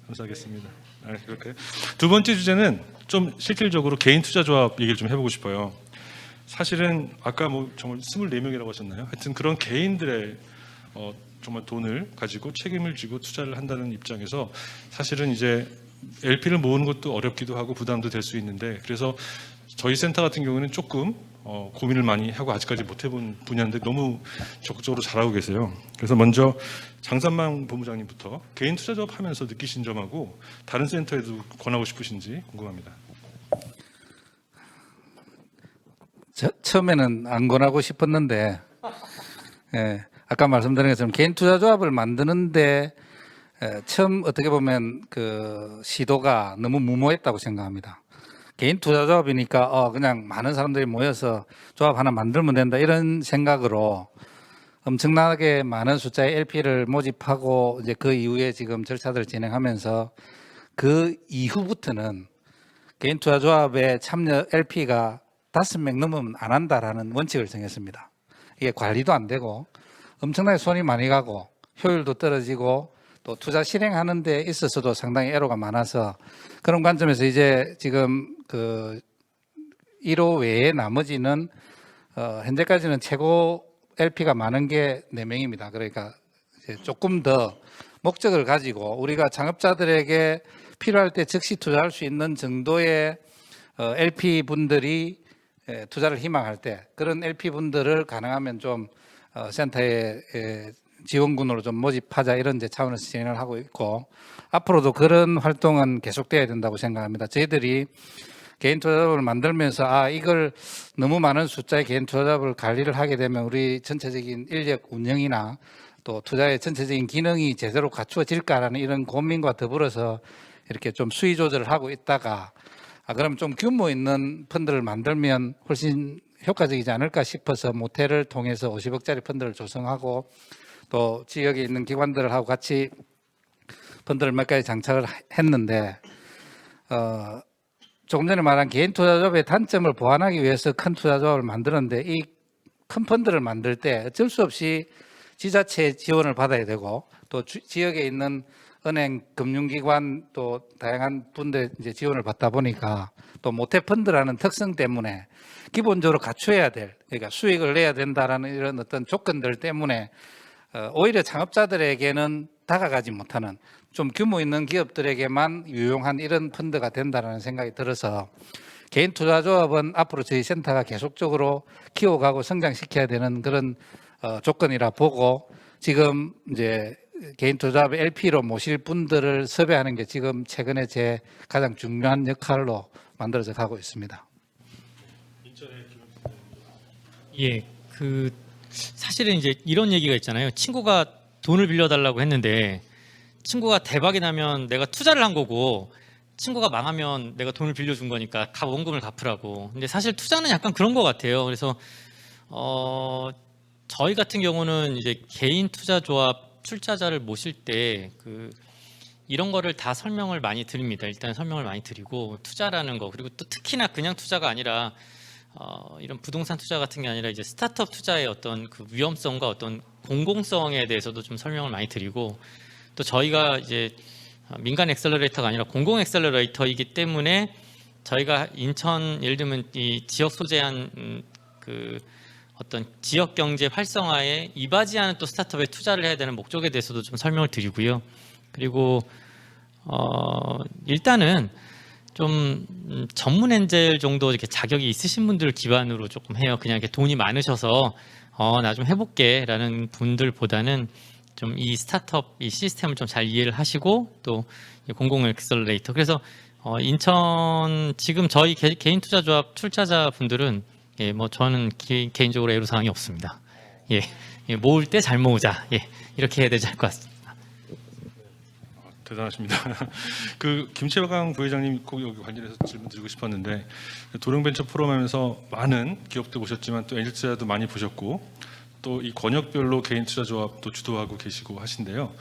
감사하겠습니다. 그렇게 두 번째 주제는 좀 실질적으로 개인 투자조합 얘기를 좀 해보고 싶어요. 사실은 아까 뭐 정말 24명이라고 하셨나요? 하여튼 그런 개인들의 정말 돈을 가지고 책임을 지고 투자를 한다는 입장에서 사실은 이제 LP를 모으는 것도 어렵기도 하고 부담도 될 수 있는데 그래서 저희 센터 같은 경우는 조금 고민을 많이 하고 아직까지 못 해본 분야인데 너무 적극적으로 잘하고 계세요. 그래서 먼저 장산망 본부장님부터 개인 투자조합 하면서 느끼신 점하고 다른 센터에도 권하고 싶으신지 궁금합니다. 처음에는 안 권하고 싶었는데 예, 아까 말씀드린 것처럼 개인 투자조합을 만드는데 처음 어떻게 보면 그 시도가 너무 무모했다고 생각합니다. 개인 투자조합이니까 그냥 많은 사람들이 모여서 조합 하나 만들면 된다 이런 생각으로 엄청나게 많은 숫자의 LP를 모집하고 이제 그 이후에 지금 절차들을 진행하면서 그 이후부터는 개인 투자조합에 참여 LP가 5명 넘으면 안 한다라는 원칙을 정했습니다. 이게 관리도 안 되고 엄청나게 손이 많이 가고 효율도 떨어지고 또 투자 실행하는 데 있어서도 상당히 애로가 많아서 그런 관점에서 이제 지금 그 1호 외에 나머지는 현재까지는 최고 LP가 많은 게 4명입니다. 그러니까 이제 조금 더 목적을 가지고 우리가 창업자들에게 필요할 때 즉시 투자할 수 있는 정도의 LP 분들이 투자를 희망할 때 그런 LP 분들을 가능하면 좀 센터에 지원군으로 좀 모집하자 이런 이제 차원에서 진행을 하고 있고 앞으로도 그런 활동은 계속돼야 된다고 생각합니다. 저희들이 개인 투자자업을 만들면서 이걸 너무 많은 숫자의 개인 투자자업을 관리를 하게 되면 우리 전체적인 인력 운영이나 또 투자의 전체적인 기능이 제대로 갖추어질까라는 이런 고민과 더불어서 이렇게 좀 수위 조절을 하고 있다가 그럼 좀 규모 있는 펀드를 만들면 훨씬 효과적이지 않을까 싶어서 모텔을 통해서 50억짜리 펀드를 조성하고 또 지역에 있는 기관들하고 같이 펀드를 몇 가지 장착을 했는데 조금 전에 말한 개인 투자조합의 단점을 보완하기 위해서 큰 투자조합을 만들었는데 이 큰 펀드를 만들 때 어쩔 수 없이 지자체 지원을 받아야 되고 또 지역에 있는 은행, 금융기관 또 다양한 분들 이제 지원을 받다 보니까 또 모태 펀드라는 특성 때문에 기본적으로 갖춰야 될 그러니까 수익을 내야 된다라는 이런 어떤 조건들 때문에 오히려 창업자들에게는 다가가지 못하는 좀 규모 있는 기업들에게만 유용한 이런 펀드가 된다는 생각이 들어서 개인 투자조합은 앞으로 저희 센터가 계속적으로 키워가고 성장시켜야 되는 그런 조건이라 보고 지금 이제 개인 투자조합 LP로 모실 분들을 섭외하는 게 지금 최근에 제 가장 중요한 역할로 만들어져 가고 있습니다. 예, 사실은 이제 이런 얘기가 있잖아요. 친구가 돈을 빌려달라고 했는데 친구가 대박이 나면 내가 투자를 한 거고 친구가 망하면 내가 돈을 빌려준 거니까 원금을 갚으라고. 근데 사실 투자는 약간 그런 것 같아요. 그래서 저희 같은 경우는 이제 개인 투자조합 출자자를 모실 때 이런 거를 다 설명을 많이 드립니다. 일단 설명을 많이 드리고 투자라는 거 그리고 또 특히나 그냥 투자가 아니라 이런 부동산 투자 같은 게 아니라 이제 스타트업 투자의 어떤 그 위험성과 어떤 공공성에 대해서도 좀 설명을 많이 드리고 또 저희가 이제 민간 엑셀러레이터가 아니라 공공 엑셀러레이터이기 때문에 저희가 인천 예를 들면 이 지역 소재한 그 어떤 지역 경제 활성화에 이바지하는 또 스타트업에 투자를 해야 되는 목적에 대해서도 좀 설명을 드리고요. 그리고 일단은 좀 전문 엔젤 정도 이렇게 자격이 있으신 분들 기반으로 조금 해요. 그냥 이렇게 돈이 많으셔서 나 좀 해볼게라는 분들보다는 좀 이 스타트업 이 시스템을 좀 잘 이해를 하시고 또 공공 엑셀러레이터. 그래서 인천 지금 저희 개인 투자조합 출자자 분들은 예, 뭐 저는 개인적으로 애로사항이 없습니다. 예, 모을 때 잘 모으자. 예, 이렇게 해야 되지 않을 것 같습니다. 대단하십니다. 그 김채강 부회장님 꼭 여기 관련해서 질문 드리고 싶었는데 도령벤처 포럼 하면서 많은 기업도 보셨지만 또 엔젤 투자도 많이 보셨고 또 이 권역별로 개인 투자 조합도 주도하고 계시고 하신데요.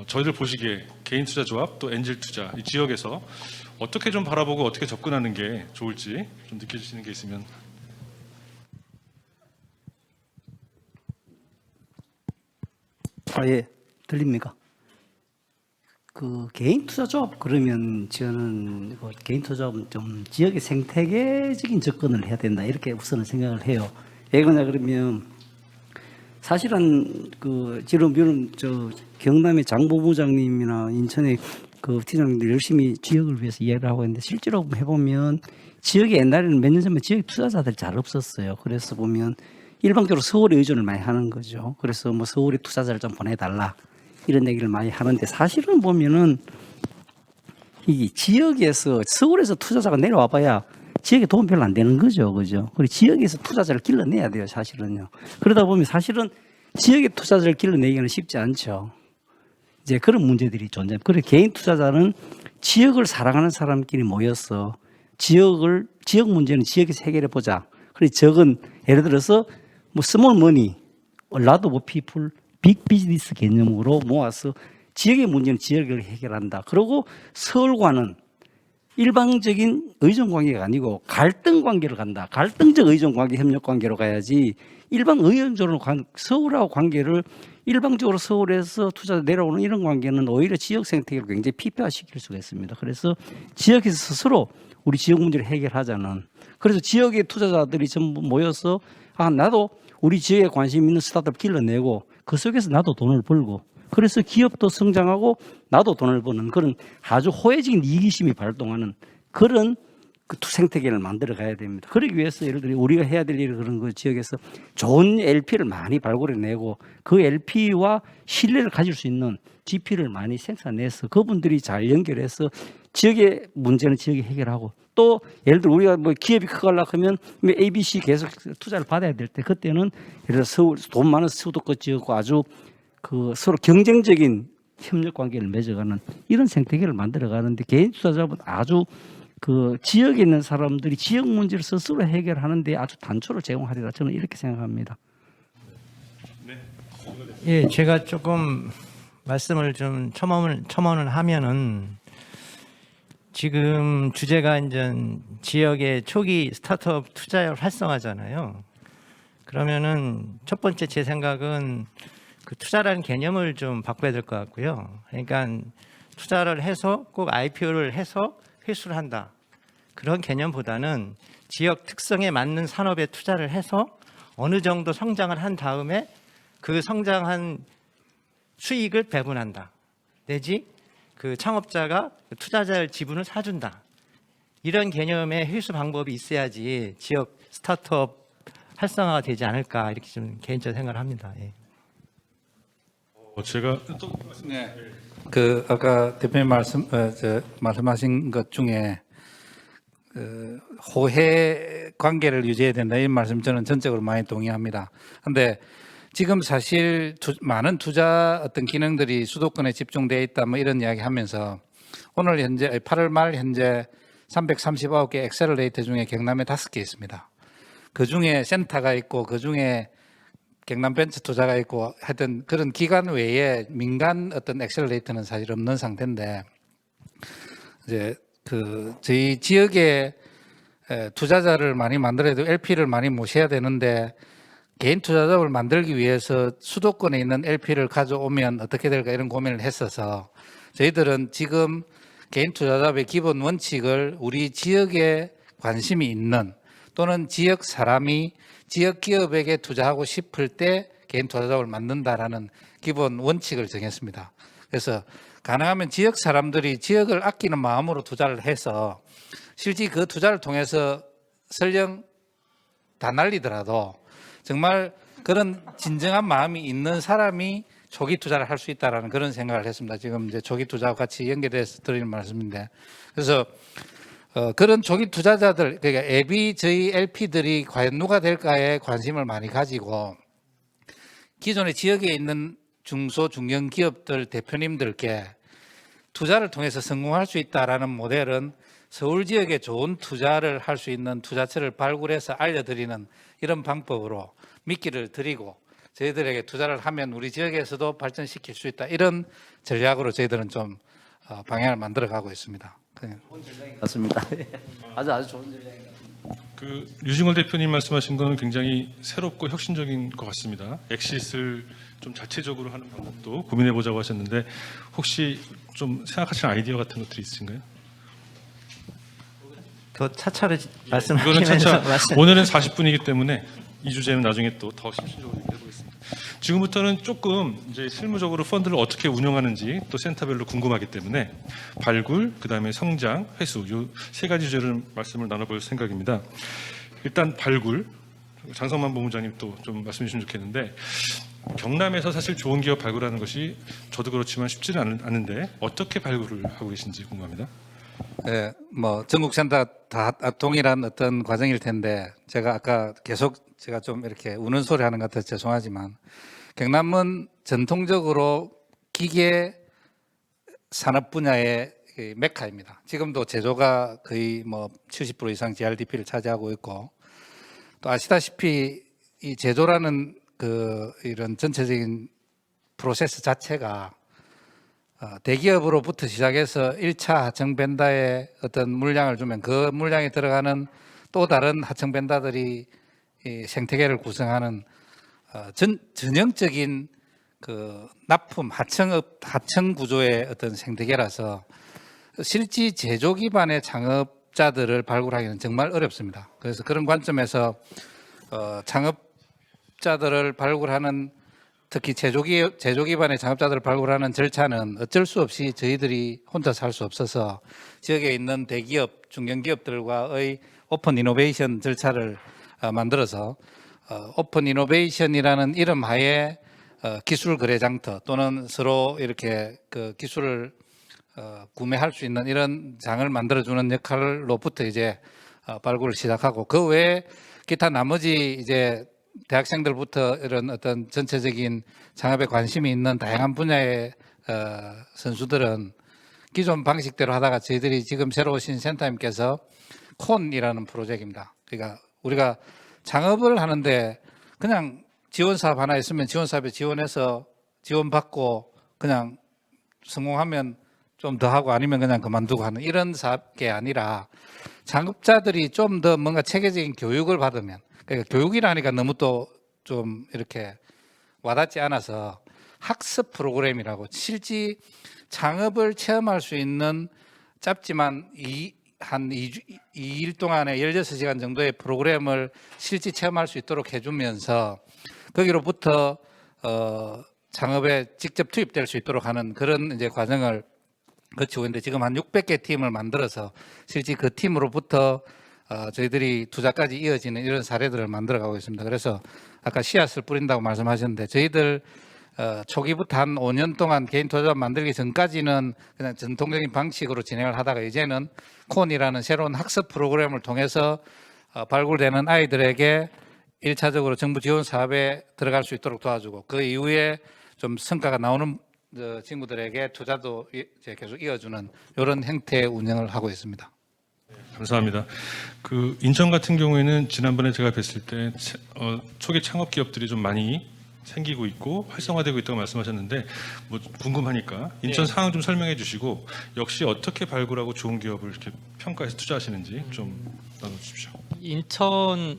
저희들 보시기에 개인 투자 조합 또 엔젤 투자 이 지역에서 어떻게 좀 바라보고 어떻게 접근하는 게 좋을지 좀 느껴지시는 게 있으면. 예, 들립니까? 그 개인 투자조합 그러면 저는 그 개인 투자조합은 좀 지역의 생태계적인 접근을 해야 된다 이렇게 우선은 생각을 해요. 왜 그러냐 그러면 사실은 그 지금 저 경남의 장보부장님이나 인천의 그 팀장님들 열심히 지역을 위해서 이야기를 하고 있는데 실제로 해보면 지역에 옛날에는 몇 년 전에 지역 투자자들이 잘 없었어요. 그래서 보면 일방적으로 서울에 의존을 많이 하는 거죠. 그래서 뭐 서울에 투자자를 좀 보내달라 이런 얘기를 많이 하는데 사실은 보면은 이 지역에서 서울에서 투자자가 내려와봐야 지역에 도움 별로 안 되는 거죠, 그죠? 그리고 지역에서 투자자를 길러내야 돼요, 사실은요. 그러다 보면 사실은 지역의 투자자를 길러내기는 쉽지 않죠. 이제 그런 문제들이 존재합니다. 그리고 개인 투자자는 지역을 사랑하는 사람끼리 모여서 지역 문제는 지역에서 해결해 보자. 그리고 적은 예를 들어서 뭐 스몰 머니, 라도 뭐 피플, 빅 비즈니스 개념으로 모아서 지역의 문제는 지역을 해결한다. 그리고 서울과는 일방적인 의존 관계가 아니고 갈등 관계로 간다. 갈등적 의존 관계, 협력 관계로 가야지 일방 의존적으로 서울하고 관계를 일방적으로 서울에서 투자 내려오는 이런 관계는 오히려 지역 생태계를 굉장히 피폐화시킬 수가 있습니다. 그래서 지역에서 스스로 우리 지역 문제를 해결하자는 그래서 지역의 투자자들이 전부 모여서 나도 우리 지역에 관심 있는 스타트업 길러내고 그 속에서 나도 돈을 벌고 그래서 기업도 성장하고 나도 돈을 버는 그런 아주 호혜적인 이기심이 발동하는 그런 그 생태계를 만들어 가야 됩니다. 그러기 위해서 예를 들어 우리가 해야 될 일은 그런 그 지역에서 좋은 LP를 많이 발굴해내고 그 LP와 신뢰를 가질 수 있는 GP를 많이 생산해서 그분들이 잘 연결해서 지역의 문제는 지역이 해결하고 또 예를 들어 우리가 뭐 기업이 크가려고 하면 ABC 계속 투자를 받아야 될 때 그때는 예를 들어 돈 많은 수도권 지역과 아주 그 서로 경쟁적인 협력 관계를 맺어가는 이런 생태계를 만들어 가는데 개인 투자자분 아주 그 지역에 있는 사람들이 지역 문제를 스스로 해결하는데 아주 단초를 제공하리라 저는 이렇게 생각합니다. 예, 제가 조금 말씀을 좀 첨언을 하면은 지금 주제가 이제 지역의 초기 스타트업 투자 활성화잖아요. 그러면은 첫 번째 제 생각은 그 투자라는 개념을 좀 바꿔야 될 것 같고요. 그러니까 투자를 해서 꼭 IPO를 해서 회수를 한다. 그런 개념보다는 지역 특성에 맞는 산업에 투자를 해서 어느 정도 성장을 한 다음에 그 성장한 수익을 배분한다. 내지 그 창업자가 투자자의 지분을 사준다. 이런 개념의 회수 방법이 있어야지 지역 스타트업 활성화가 되지 않을까 이렇게 좀 개인적으로 생각을 합니다. 예. 제가 또 네. 그 아까 대표님 말씀하신 것 중에 그 호혜 관계를 유지해야 된다 이 말씀 저는 전적으로 많이 동의합니다. 그런데 지금 사실 많은 투자 어떤 기능들이 수도권에 집중되어 있다 뭐 이런 이야기 하면서 오늘 현재 8월 말 현재 339개 엑셀러레이터 중에 경남에 5개 있습니다. 그 중에 센터가 있고 그 중에 경남 벤처 투자가 있고 하여튼 그런 기관 외에 민간 어떤 엑셀레이터는 사실 없는 상태인데 이제 저희 지역에 투자자를 많이 만들어야 되고 LP를 많이 모셔야 되는데 개인 투자자를 만들기 위해서 수도권에 있는 LP를 가져오면 어떻게 될까 이런 고민을 했어서 저희들은 지금 개인 투자자의 기본 원칙을 우리 지역에 관심이 있는 또는 지역 사람이 지역 기업에게 투자하고 싶을 때 개인 투자자를 만든다라는 기본 원칙을 정했습니다. 그래서 가능하면 지역 사람들이 지역을 아끼는 마음으로 투자를 해서 실제 그 투자를 통해서 설령 다 날리더라도 정말 그런 진정한 마음이 있는 사람이 조기 투자를 할 수 있다라는 그런 생각을 했습니다. 지금 이제 조기 투자와 같이 연계돼서 드리는 말씀인데, 그래서 그런 조기 투자자들, 그러니까 저희 LP들이 과연 누가 될까에 관심을 많이 가지고 기존의 지역에 있는 중소 중견 기업들 대표님들께 투자를 통해서 성공할 수 있다라는 모델은 서울 지역에 좋은 투자를 할 수 있는 투자처를 발굴해서 알려드리는 이런 방법으로 미끼를 드리고 저희들에게 투자를 하면 우리 지역에서도 발전시킬 수 있다, 이런 전략으로 저희들은 좀 방향을 만들어 가고 있습니다. 맞습니다. 아주 좋은 전략입니다. 유승월 대표님 말씀하신 거는 굉장히 새롭고 혁신적인 것 같습니다. 엑시스를 좀 자체적으로 하는 방법도 고민해 보자고 하셨는데 혹시 좀 생각하시는 아이디어 같은 것들이 있으신가요? 더 차차로 이거는 말씀하시면서 차차 오늘은 40분이기 때문에 이 주제는 나중에 또 더 심층적으로 해보겠습니다. 지금부터는 조금 이제 실무적으로 펀드를 어떻게 운영하는지 또 센터별로 궁금하기 때문에 발굴, 그다음에 성장, 회수 이 세 가지 주제를 말씀을 나눠볼 생각입니다. 일단 발굴, 장성만 본부장님 또 좀 말씀해 주시면 좋겠는데 경남에서 사실 좋은 기업 발굴하는 것이 저도 그렇지만 쉽지는 않은데 어떻게 발굴을 하고 계신지 궁금합니다. 네, 뭐 전국센터 다 동일한 어떤 과정일 텐데 제가 아까 계속 제가 좀 이렇게 우는 소리 하는 것 같아서 죄송하지만 경남은 전통적으로 기계 산업 분야의 메카입니다. 지금도 제조가 거의 뭐 70% 이상 GRDP를 차지하고 있고 또 아시다시피 이 제조라는 이런 전체적인 프로세스 자체가 대기업으로부터 시작해서 1차 하청 벤다에 어떤 물량을 주면 그 물량에 들어가는 또 다른 하청 벤다들이 이 생태계를 구성하는 전형적인 납품 하청 구조의 어떤 생태계라서 실제 제조 기반의 창업자들을 발굴하기는 정말 어렵습니다. 그래서 그런 관점에서 창업자들을 발굴하는 특히 제조 기반의 창업자들을 발굴하는 절차는 어쩔 수 없이 저희들이 혼자서 할 수 없어서 지역에 있는 대기업, 중견기업들과의 오픈 이노베이션 절차를 만들어서 오픈 이노베이션이라는 이름 하에 기술 거래 장터 또는 서로 이렇게 기술을 구매할 수 있는 이런 장을 만들어주는 역할로부터 이제 발굴을 시작하고 그 외에 기타 나머지 이제 대학생들부터 이런 어떤 전체적인 창업에 관심이 있는 다양한 분야의 선수들은 기존 방식대로 하다가 저희들이 지금 새로 오신 센터님께서 콘이라는 프로젝트입니다. 그러니까 우리가 창업을 하는데 그냥 지원 사업 하나 있으면 지원 사업에 지원해서 지원받고 그냥 성공하면 좀 더 하고 아니면 그냥 그만두고 하는 이런 사업이 아니라 창업자들이 좀 더 뭔가 체계적인 교육을 받으면, 그러니까 교육이라니까 너무 또 좀 이렇게 와닿지 않아서 학습 프로그램이라고 실제 창업을 체험할 수 있는 짧지만 한 2일 동안에 16시간 정도의 프로그램을 실제 체험할 수 있도록 해주면서 거기로부터 창업에 직접 투입될 수 있도록 하는 그런 이제 과정을 거치고 있는데 지금 한 600개 팀을 만들어서 실제 그 팀으로부터 저희들이 투자까지 이어지는 이런 사례들을 만들어가고 있습니다. 그래서 아까 씨앗을 뿌린다고 말씀하셨는데 저희들 초기부터 한 5년 동안 개인 투자자 만들기 전까지는 그냥 전통적인 방식으로 진행을 하다가 이제는 콘이라는 새로운 학습 프로그램을 통해서 발굴되는 아이들에게 1차적으로 정부 지원 사업에 들어갈 수 있도록 도와주고 그 이후에 좀 성과가 나오는 친구들에게 투자도 이제 계속 이어주는 이런 형태의 운영을 하고 있습니다. 감사합니다. 인천 같은 경우에는 지난번에 제가 뵀을 때 초기 창업 기업들이 좀 많이 생기고 있고 활성화되고 있다고 말씀하셨는데 뭐 궁금하니까 인천 상황 좀 설명해 주시고 역시 어떻게 발굴하고 좋은 기업을 이렇게 평가해서 투자하시는지 좀 나눠주십시오. 인천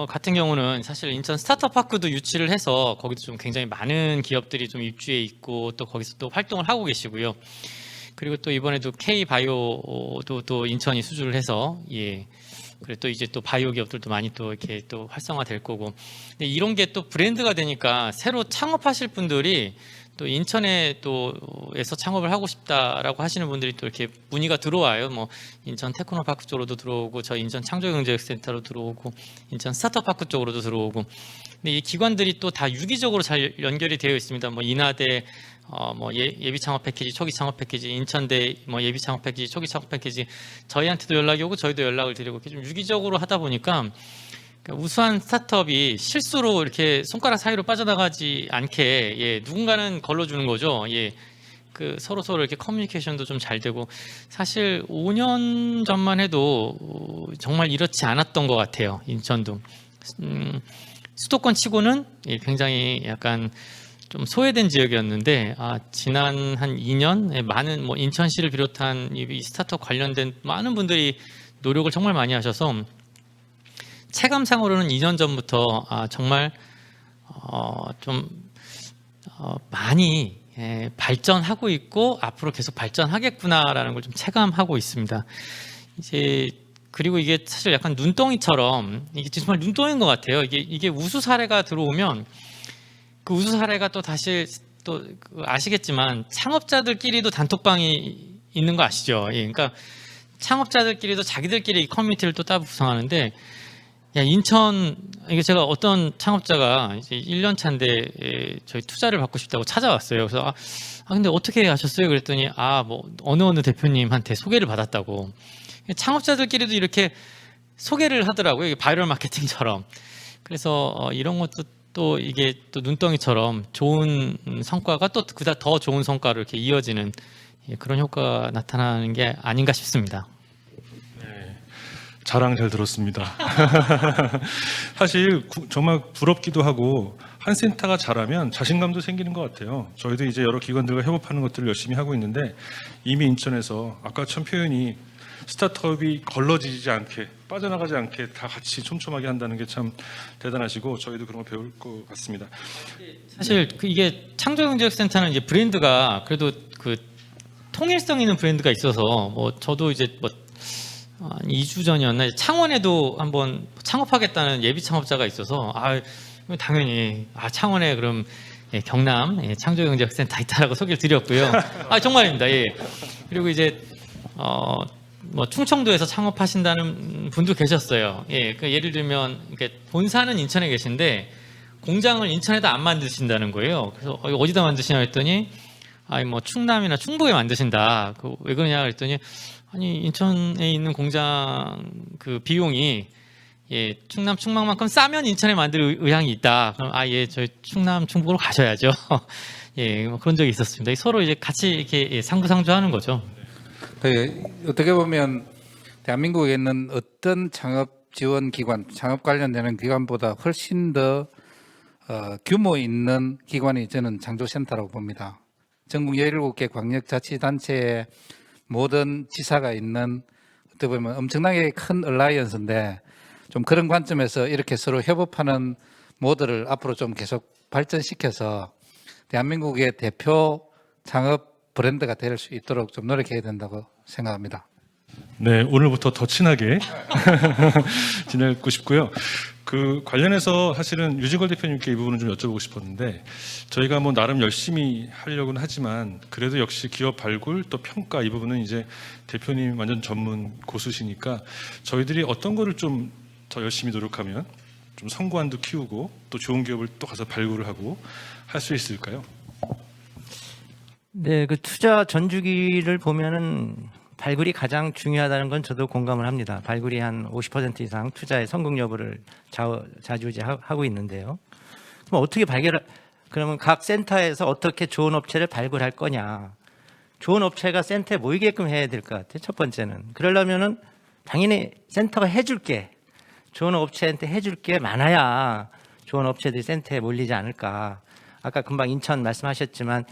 같은 경우는 사실 인천 스타트업 파크도 유치를 해서 거기도 좀 굉장히 많은 기업들이 좀 입주해 있고 또 거기서 또 활동을 하고 계시고요. 그리고 또 이번에도 K 바이오도 또 인천이 수주를 해서 그리고 또 이제 또 바이오 기업들도 많이 또 이렇게 또 활성화될 거고. 근데 이런 게 또 브랜드가 되니까 새로 창업하실 분들이 또 인천에 또에서 창업을 하고 싶다라고 하시는 분들이 또 이렇게 문의가 들어와요. 뭐 인천 테크노파크 쪽으로도 들어오고, 저희 인천 창조경제센터로 들어오고, 인천 스타트업파크 쪽으로도 들어오고. 근데 이 기관들이 또 다 유기적으로 잘 연결이 되어 있습니다. 뭐 인하대 뭐 예비 창업 패키지, 초기 창업 패키지, 인천대 뭐 예비 창업 패키지, 초기 창업 패키지, 저희한테도 연락이 오고 저희도 연락을 드리고 이렇게 좀 유기적으로 하다 보니까 우수한 스타트업이 실수로 이렇게 손가락 사이로 빠져나가지 않게 누군가는 걸러주는 거죠. 그 서로 이렇게 커뮤니케이션도 좀 잘 되고, 사실 5년 전만 해도 정말 이렇지 않았던 것 같아요. 인천도 수도권 치고는 굉장히 약간 좀 소외된 지역이었는데 지난 한 2년 많은 뭐 인천시를 비롯한 이 스타트업 관련된 많은 분들이 노력을 정말 많이 하셔서 체감상으로는 2년 전부터 정말 좀 많이 발전하고 있고 앞으로 계속 발전하겠구나라는 걸 좀 체감하고 있습니다. 이제 그리고 이게 사실 약간 눈덩이처럼, 이게 정말 눈덩이인 것 같아요. 이게 우수 사례가 들어오면 그 우수 사례가 또 다시 또 아시겠지만 창업자들끼리도 단톡방이 있는 거 아시죠? 그러니까 창업자들끼리도 자기들끼리 이 커뮤니티를 또 따로 구성하는데, 인천, 이게 제가 어떤 창업자가 이제 1년 차인데 저희 투자를 받고 싶다고 찾아왔어요. 그래서 근데 어떻게 하셨어요? 그랬더니 뭐 어느 대표님한테 소개를 받았다고. 창업자들끼리도 이렇게 소개를 하더라고요. 이게 바이럴 마케팅처럼. 그래서 이런 것도 또 이게 또 눈덩이처럼 좋은 성과가 또 그다 더 좋은 성과로 이렇게 이어지는 그런 효과가 나타나는 게 아닌가 싶습니다. 자랑 잘 들었습니다. 사실 정말 부럽기도 하고, 한 센터가 잘하면 자신감도 생기는 것 같아요. 저희도 이제 여러 기관들과 협업하는 것들을 열심히 하고 있는데, 이미 인천에서 아까처럼 표현이 스타트업이 걸러지지 않게, 빠져나가지 않게 다 같이 촘촘하게 한다는 게 참 대단하시고, 저희도 그런 거 배울 것 같습니다. 사실 이게 창조경제센터는 이제 브랜드가 그래도 그 통일성 있는 브랜드가 있어서, 뭐 저도 이제 뭐 2주 전이었나 창원에도 한번 창업하겠다는 예비 창업자가 있어서 당연히 창원에 그럼 경남 창조경제센터 있다라고 소개를 드렸고요. 정말입니다. 그리고 이제 뭐 충청도에서 창업하신다는 분도 계셨어요. 그러니까 예를 들면 이렇게 본사는 인천에 계신데 공장을 인천에다 안 만드신다는 거예요. 그래서 어디다 만드시냐 했더니 뭐 충남이나 충북에 만드신다. 왜 그러냐 그랬더니 인천에 있는 공장 그 비용이 충남 충북만큼 싸면 인천에 만들 의향이 있다. 그럼 저희 충남 충북으로 가셔야죠. 뭐 그런 적이 있었습니다. 서로 이제 같이 이렇게 상부상조하는 거죠. 어떻게 보면 대한민국에 있는 어떤 창업 지원 기관, 창업 관련되는 기관보다 훨씬 더 규모 있는 기관이 저는 창조센터라고 봅니다. 전국 17개 광역자치단체의 모든 지사가 있는 어떻게 보면 엄청나게 큰 얼라이언스인데, 좀 그런 관점에서 이렇게 서로 협업하는 모델을 앞으로 좀 계속 발전시켜서 대한민국의 대표 창업 브랜드가 될 수 있도록 좀 노력해야 된다고 생각합니다. 네, 오늘부터 더 친하게 지내고 싶고요. 그 관련해서 사실은 유진걸 대표님께 이 부분을 좀 여쭤보고 싶었는데, 저희가 뭐 나름 열심히 하려고는 하지만 그래도 역시 기업 발굴 또 평가 이 부분은 이제 대표님 완전 전문 고수시니까 저희들이 어떤 거를 좀 더 열심히 노력하면 좀 성과도 키우고 또 좋은 기업을 또 가서 발굴을 하고 할 수 있을까요? 네, 그 투자 전주기를 보면은 발굴이 가장 중요하다는 건 저도 공감을 합니다. 발굴이 한 50% 이상 투자의 성공 여부를 좌지우지하고 있는데요. 그럼 그러면 각 센터에서 어떻게 좋은 업체를 발굴할 거냐? 좋은 업체가 센터에 모이게끔 해야 될 것 같아요. 첫 번째는. 그러려면은 당연히 센터가 해줄게, 좋은 업체한테 해줄 게 많아야 좋은 업체들이 센터에 몰리지 않을까. 아까 금방 인천 말씀하셨지만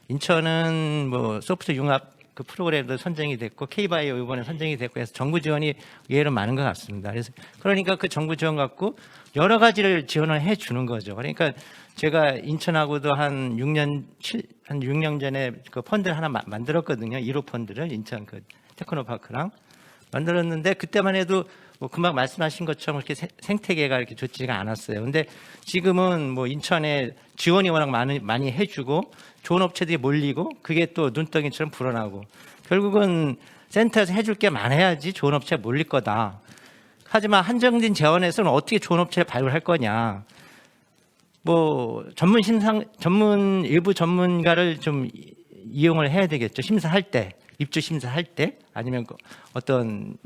인천은 뭐 소프트 융합 그 프로그램도 선정이 됐고 K바이오 이번에 선정이 됐고 해서 정부 지원이 의외로 많은 것 같습니다. 그래서 그러니까 그 정부 지원 갖고 여러 가지를 지원을 해 주는 거죠. 그러니까 제가 인천하고도 한 6년 전에 그 펀드를 하나 만들었거든요. 1호 펀드를 인천 그 테크노파크랑 만들었는데 그때만 해도 뭐 금방 말씀하신 것처럼 이렇게 생태계가 이렇게 좋지가 않았어요. 근데 지금은 뭐 인천에 지원이 워낙 많이 해주고 좋은 업체들이 몰리고 그게 또 눈덩이처럼 불어나고 결국은 센터에서 해줄 게 많아야지 좋은 업체가 몰릴 거다. 하지만 한정된 재원에서는 어떻게 좋은 업체를 발굴할 거냐. 뭐 일부 전문가를 좀 이용을 해야 되겠죠. 심사할 때, 입주 심사할 때, 아니면 어떤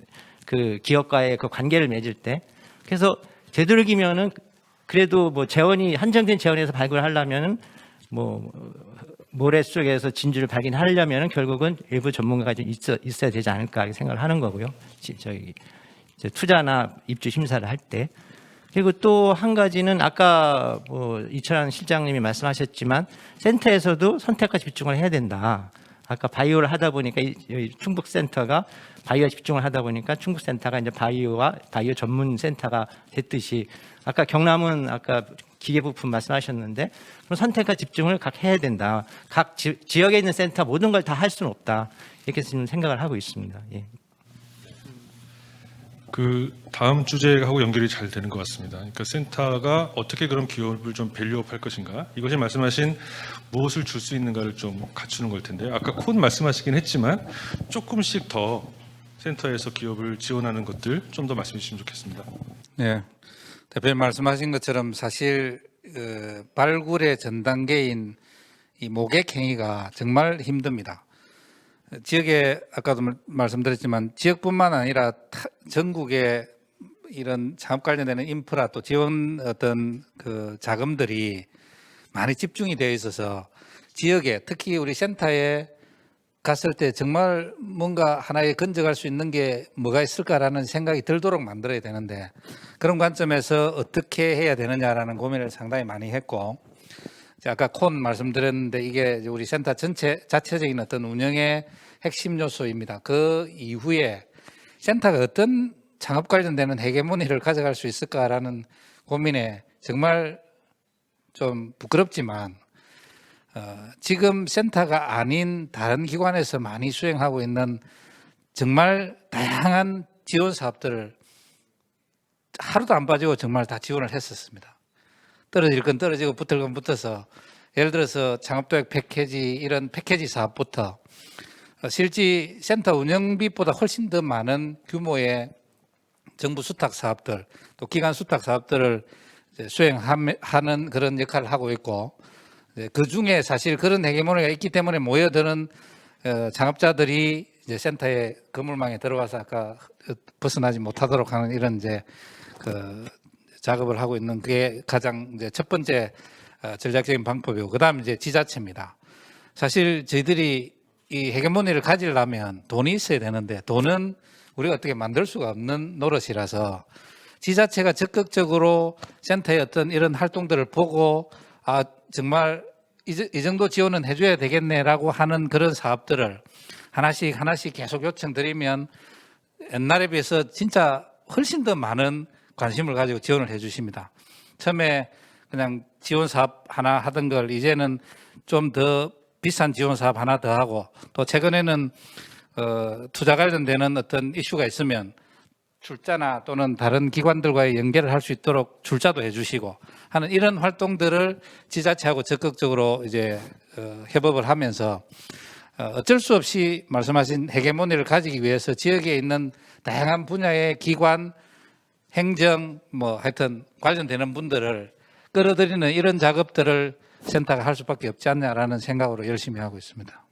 그 기업과의 그 관계를 맺을 때. 그래서 되도록이면은 그래도 뭐 재원이 한정된 재원에서 발굴하려면은 뭐 모래 속에서 진주를 발견하려면은 결국은 일부 전문가가 좀 있어야 되지 않을까 이렇게 생각을 하는 거고요. 저희 이제 투자나 입주 심사를 할 때. 그리고 또 한 가지는 아까 뭐 이철환 실장님이 말씀하셨지만 센터에서도 선택과 집중을 해야 된다. 아까 바이오를 하다 보니까 충북 센터가 바이오 집중을 하다 보니까 충북 센터가 이제 바이오와 바이오 전문 센터가 됐듯이 아까 경남은 아까 기계 부품 말씀하셨는데 그런 선택과 집중을 각 해야 된다. 각 지역에 있는 센터 모든 걸 다 할 수는 없다. 이렇게 지금 생각을 하고 있습니다. 예. 그 다음 주제하고 연결이 잘 되는 것 같습니다. 그러니까 센터가 어떻게 그럼 기업을 좀 밸류업할 것인가? 이것이 말씀하신 무엇을 줄 수 있는가를 좀 갖추는 걸 텐데요. 아까 콘 말씀하시긴 했지만 조금씩 더 센터에서 기업을 지원하는 것들 좀 더 말씀해 주시면 좋겠습니다. 네, 대표님 말씀하신 것처럼 사실 발굴의 전 단계인 이 모객 행위가 정말 힘듭니다. 지역에 아까도 말씀드렸지만 지역뿐만 아니라 전국에 이런 창업 관련되는 인프라 또 지원 어떤 그 자금들이 많이 집중이 되어 있어서 지역에 특히 우리 센터에 갔을 때 정말 뭔가 하나에 건져갈 수 있는 게 뭐가 있을까라는 생각이 들도록 만들어야 되는데 그런 관점에서 어떻게 해야 되느냐라는 고민을 상당히 많이 했고 아까 콘 말씀드렸는데 이게 우리 센터 전체 자체적인 어떤 운영의 핵심 요소입니다. 그 이후에 센터가 어떤 창업 관련되는 헤게모니를 가져갈 수 있을까라는 고민에 정말 좀 부끄럽지만 지금 센터가 아닌 다른 기관에서 많이 수행하고 있는 정말 다양한 지원 사업들을 하루도 안 빠지고 정말 다 지원을 했었습니다. 떨어질 건 떨어지고 붙을 건 붙어서 예를 들어서 창업도약 패키지 이런 패키지 사업부터 실제 센터 운영비보다 훨씬 더 많은 규모의 정부 수탁 사업들 또 기관 수탁 사업들을 수행하는 그런 역할을 하고 있고 그 중에 사실 그런 헤게모니가 있기 때문에 모여드는 창업자들이 이제 센터의 건물망에 들어와서 아까 벗어나지 못하도록 하는 이런 이제 그 작업을 하고 있는 그게 가장 이제 첫 번째 전략적인 방법이고 그다음 이제 지자체입니다. 사실 저희들이 이 헤게모니를 가지려면 돈이 있어야 되는데 돈은 우리가 어떻게 만들 수가 없는 노릇이라서 지자체가 적극적으로 센터의 어떤 이런 활동들을 보고 아 정말 이 정도 지원은 해줘야 되겠네라고 하는 그런 사업들을 하나씩 계속 요청드리면 옛날에 비해서 진짜 훨씬 더 많은 관심을 가지고 지원을 해주십니다. 처음에 그냥 지원 사업 하나 하던 걸 이제는 좀 더 비싼 지원 사업 하나 더 하고 또 최근에는 투자 관련되는 어떤 이슈가 있으면 출자나 또는 다른 기관들과의 연계를 할 수 있도록 출자도 해주시고 하는 이런 활동들을 지자체하고 적극적으로 이제 협업을 하면서 어쩔 수 없이 말씀하신 헤게모니를 가지기 위해서 지역에 있는 다양한 분야의 기관, 행정 뭐 하여튼 관련되는 분들을 끌어들이는 이런 작업들을 센터가 할 수밖에 없지 않냐라는 생각으로 열심히 하고 있습니다.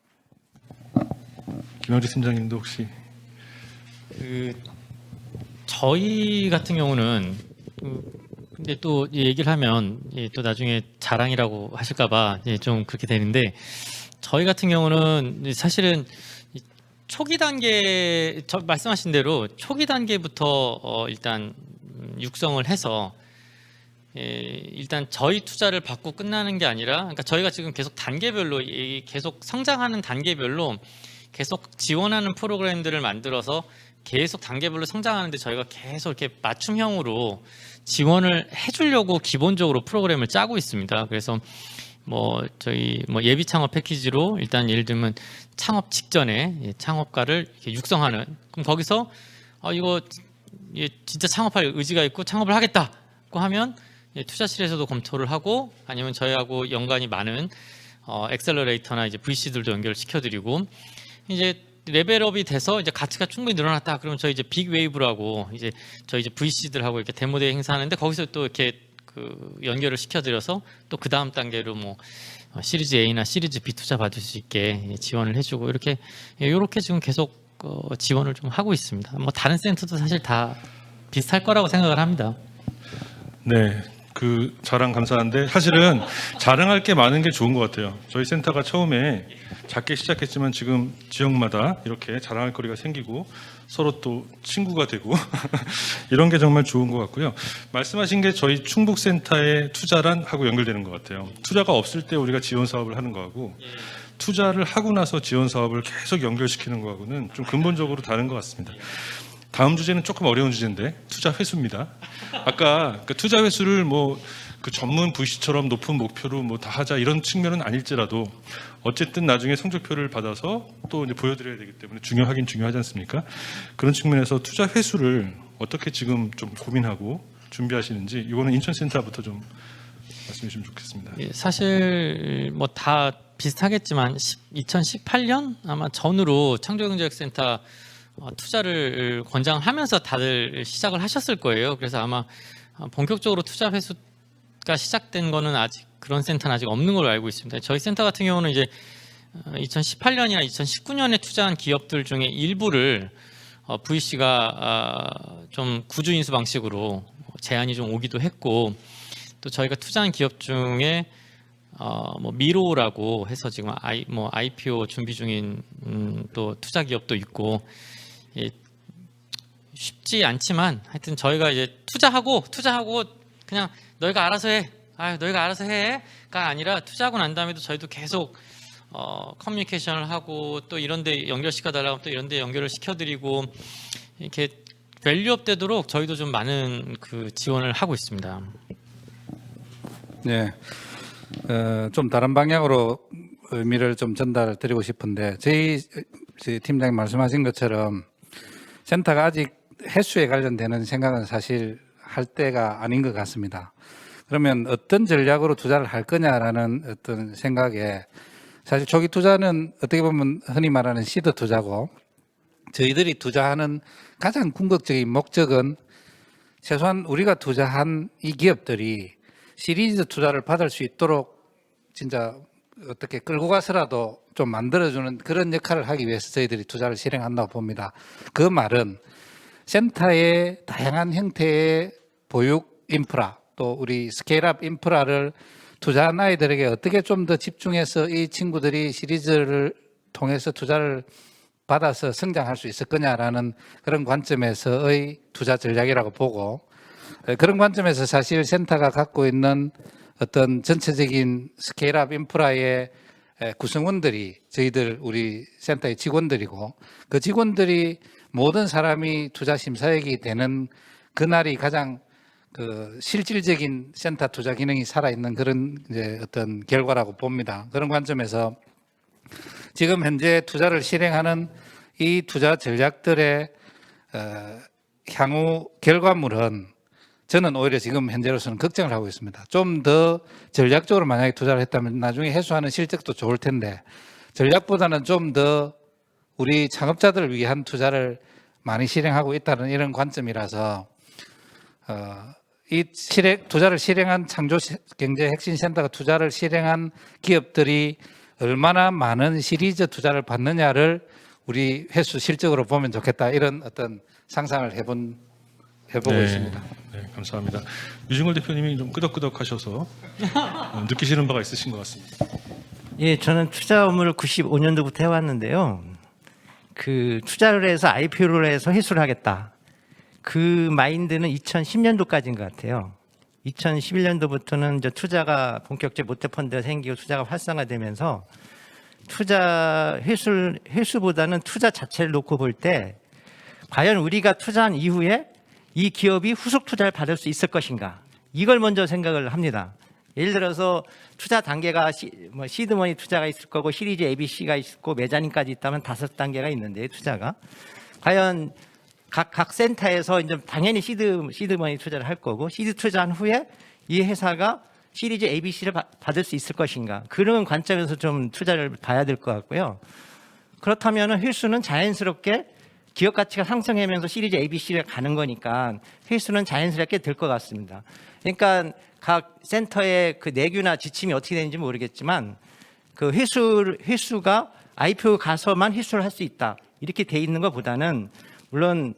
김영재 팀장님도 혹시 저희 같은 경우는 근데 또 얘기를 하면 또 나중에 자랑이라고 하실까봐 좀 그렇게 되는데 저희 같은 경우는 사실은 초기 단계 말씀하신 대로 초기 단계부터 일단 육성을 해서 일단 저희 투자를 받고 끝나는 게 아니라, 그러니까 저희가 지금 계속 단계별로 계속 성장하는 단계별로 계속 지원하는 프로그램들을 만들어서 계속 단계별로 성장하는데 저희가 계속 이렇게 맞춤형으로 지원을 해주려고 기본적으로 프로그램을 짜고 있습니다. 그래서 저희 예비 창업 패키지로 일단 예를 들면 창업 직전에 창업가를 이렇게 육성하는, 그럼 거기서 이거 진짜 창업할 의지가 있고 창업을 하겠다고 하면 투자실에서도 검토를 하고, 아니면 저희하고 연관이 많은 엑셀러레이터나 이제 VC들도 연결을 시켜드리고, 이제 레벨업이 돼서 이제 가치가 충분히 늘어났다. 그러면 저희 이제 빅 웨이브라고 이제 저희 이제 VC들하고 이렇게 데모데이 행사하는데, 거기서 또 이렇게 연결을 시켜드려서 또 그 다음 단계로 시리즈 A나 시리즈 B 투자 받을 수 있게 지원을 해주고, 이렇게 지금 계속 지원을 좀 하고 있습니다. 다른 센터도 사실 다 비슷할 거라고 생각을 합니다. 네, 그 자랑 감사한데 사실은 자랑할 게 많은 게 좋은 것 같아요. 저희 센터가 처음에 작게 시작했지만 지금 지역마다 이렇게 자랑할 거리가 생기고 서로 또 친구가 되고 이런 게 정말 좋은 것 같고요. 말씀하신 게 저희 충북센터의 투자란 하고 연결되는 것 같아요. 투자가 없을 때 우리가 지원 사업을 하는 거하고 투자를 하고 나서 지원 사업을 계속 연결시키는 거하고는 좀 근본적으로 다른 것 같습니다. 다음 주제는 조금 어려운 주제인데 투자 회수입니다. 아까 그 투자 회수를 그 전문 VC처럼 높은 목표로 다 하자 이런 측면은 아닐지라도 어쨌든 나중에 성적표를 받아서 또 이제 보여드려야 되기 때문에 중요하긴 중요하지 않습니까? 그런 측면에서 투자 회수를 어떻게 지금 좀 고민하고 준비하시는지 이거는 인천센터부터 좀 말씀해 주시면 좋겠습니다. 사실 다 비슷하겠지만 2018년 아마 전후로 창조경제센터 투자를 권장하면서 다들 시작을 하셨을 거예요. 그래서 아마 본격적으로 투자 회수가 시작된 거는 아직 그런 센터는 아직 없는 걸로 알고 있습니다. 저희 센터 같은 경우는 이제 2018년이나 2019년에 투자한 기업들 중에 일부를 VC가 좀 구주 인수 방식으로 제안이 좀 오기도 했고, 또 저희가 투자한 기업 중에 미로라고 해서 지금 IPO 준비 중인 또 투자 기업도 있고, 쉽지 않지만 하여튼 저희가 이제 투자하고 그냥 너희가 알아서 해. 너희가 알아서 해가 아니라 투자하고 난 다음에도 저희도 계속 커뮤니케이션을 하고 또 이런 데 연결시켜 달라고 또 이런 데 연결을 시켜드리고 이렇게 밸류업 되도록 저희도 좀 많은 그 지원을 하고 있습니다. 네, 좀 다른 방향으로 의미를 좀 전달드리고 싶은데 저희 팀장님 말씀하신 것처럼 센터가 아직 해수에 관련되는 생각은 사실 할 때가 아닌 것 같습니다. 그러면 어떤 전략으로 투자를 할 거냐라는 어떤 생각에 사실 초기 투자는 어떻게 보면 흔히 말하는 시드 투자고, 저희들이 투자하는 가장 궁극적인 목적은 최소한 우리가 투자한 이 기업들이 시리즈 투자를 받을 수 있도록 진짜 어떻게 끌고 가서라도 좀 만들어주는 그런 역할을 하기 위해서 저희들이 투자를 실행한다고 봅니다. 그 말은 센터의 다양한 형태의 보육 인프라, 또 우리 스케일업 인프라를 투자한 아이들에게 어떻게 좀 더 집중해서 이 친구들이 시리즈를 통해서 투자를 받아서 성장할 수 있을 거냐라는 그런 관점에서의 투자 전략이라고 보고, 그런 관점에서 사실 센터가 갖고 있는 어떤 전체적인 스케일업 인프라의 구성원들이 저희들 우리 센터의 직원들이고, 그 직원들이 모든 사람이 투자 심사역이 되는 그날이 가장 그 실질적인 센터 투자 기능이 살아있는 그런 이제 어떤 결과라고 봅니다. 그런 관점에서 지금 현재 투자를 실행하는 이 투자 전략들의 향후 결과물은 저는 오히려 지금 현재로서는 걱정을 하고 있습니다. 좀 더 전략적으로 만약에 투자를 했다면 나중에 해소하는 실적도 좋을 텐데, 전략보다는 좀 더 우리 창업자들을 위한 투자를 많이 실행하고 있다는 이런 관점이라서 이 투자를 실행한 창조경제혁신센터가 투자를 실행한 기업들이 얼마나 많은 시리즈 투자를 받느냐를 우리 회수 실적으로 보면 좋겠다, 이런 어떤 상상을 해보고 있습니다. 네, 감사합니다. 유진걸 대표님이 좀 끄덕끄덕하셔서 느끼시는 바가 있으신 것 같습니다. 예, 저는 투자 업무를 95년도부터 해왔는데요. 그 투자를 해서 IPO를 해서 회수를 하겠다. 그 마인드는 2010년도까지인 것 같아요. 2011년도부터는 이제 투자가 본격적 모태펀드가 생기고 투자가 활성화되면서 투자 회수보다는 투자 자체를 놓고 볼 때 과연 우리가 투자한 이후에 이 기업이 후속 투자를 받을 수 있을 것인가, 이걸 먼저 생각을 합니다. 예를 들어서 투자 단계가 시드머니 투자가 있을 거고 시리즈 ABC가 있고 메자닌까지 있다면 5단계가 있는데, 투자가 과연 각 센터에서 이제 당연히 시드머니 투자를 할 거고, 시드 투자한 후에 이 회사가 시리즈 ABC를 받을 수 있을 것인가, 그런 관점에서 좀 투자를 봐야 될 것 같고요. 그렇다면 회수는 자연스럽게 기업 가치가 상승하면서 시리즈 ABC를 가는 거니까 회수는 자연스럽게 될 것 같습니다. 그러니까 각 센터의 그 내규나 지침이 어떻게 되는지 모르겠지만 그 회수가 IPO 가서만 회수를 할 수 있다, 이렇게 돼 있는 것보다는, 물론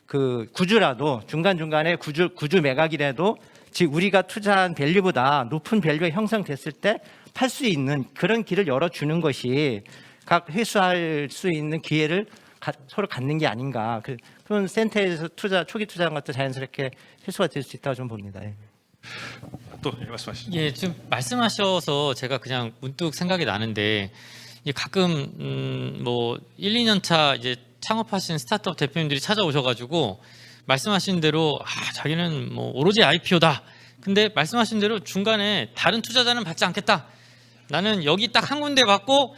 그 구주라도 중간중간에 구주 매각이라도 즉 우리가 투자한 밸류보다 높은 밸류가 형성됐을 때 팔 수 있는 그런 길을 열어주는 것이 각 회수할 수 있는 기회를 서로 갖는 게 아닌가. 그런 센터에서 초기 투자한 것도 자연스럽게 회수가 될 수 있다고 좀 봅니다. 또 말씀하시죠. 예, 지금 말씀하셔서 제가 그냥 문득 생각이 나는데, 이제 가끔 뭐 1, 2년 차 이제 창업하신 스타트업 대표님들이 찾아오셔가지고 말씀하신 대로 자기는 뭐 오로지 IPO다. 근데 말씀하신 대로 중간에 다른 투자자는 받지 않겠다. 나는 여기 딱 한 군데 받고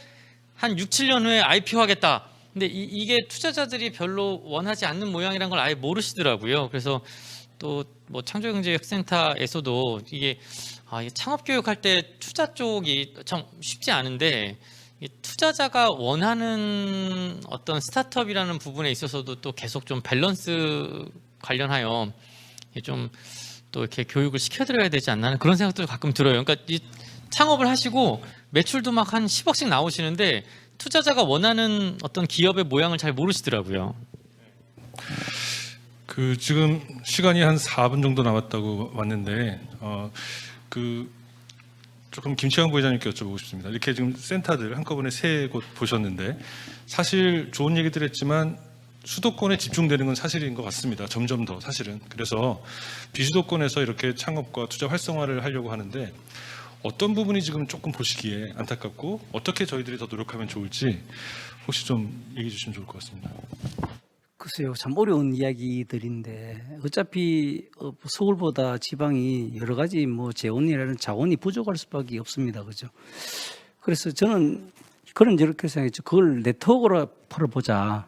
한 6, 7년 후에 IPO 하겠다. 근데 이게 투자자들이 별로 원하지 않는 모양이라는 걸 아예 모르시더라고요. 그래서 또 뭐 창조경제혁센터에서도 이게 창업 교육할 때 투자 쪽이 참 쉽지 않은데, 투자자가 원하는 어떤 스타트업이라는 부분에 있어서도 또 계속 좀 밸런스 관련하여 좀 또 이렇게 교육을 시켜드려야 되지 않나 하는 그런 생각도 가끔 들어요. 그러니까 이 창업을 하시고 매출도 막 한 10억씩 나오시는데 투자자가 원하는 어떤 기업의 모양을 잘 모르시더라고요. 그 지금 시간이 한 4분 정도 남았다고 왔는데 조금 김치환 부회장님께 여쭤보고 싶습니다. 이렇게 지금 센터들 한꺼번에 3곳 보셨는데 사실 좋은 얘기들 했지만 수도권에 집중되는 건 사실인 것 같습니다. 점점 더 사실은. 그래서 비수도권에서 이렇게 창업과 투자 활성화를 하려고 하는데 어떤 부분이 지금 조금 보시기에 안타깝고 어떻게 저희들이 더 노력하면 좋을지 혹시 좀 얘기해 주시면 좋을 것 같습니다. 글쎄요, 참 어려운 이야기들인데 어차피 서울보다 지방이 여러 가지 뭐 재원이라는 자원이 부족할 수밖에 없습니다, 그죠? 그래서 저는 저렇게 생각했죠. 그걸 네트워크로 풀어보자.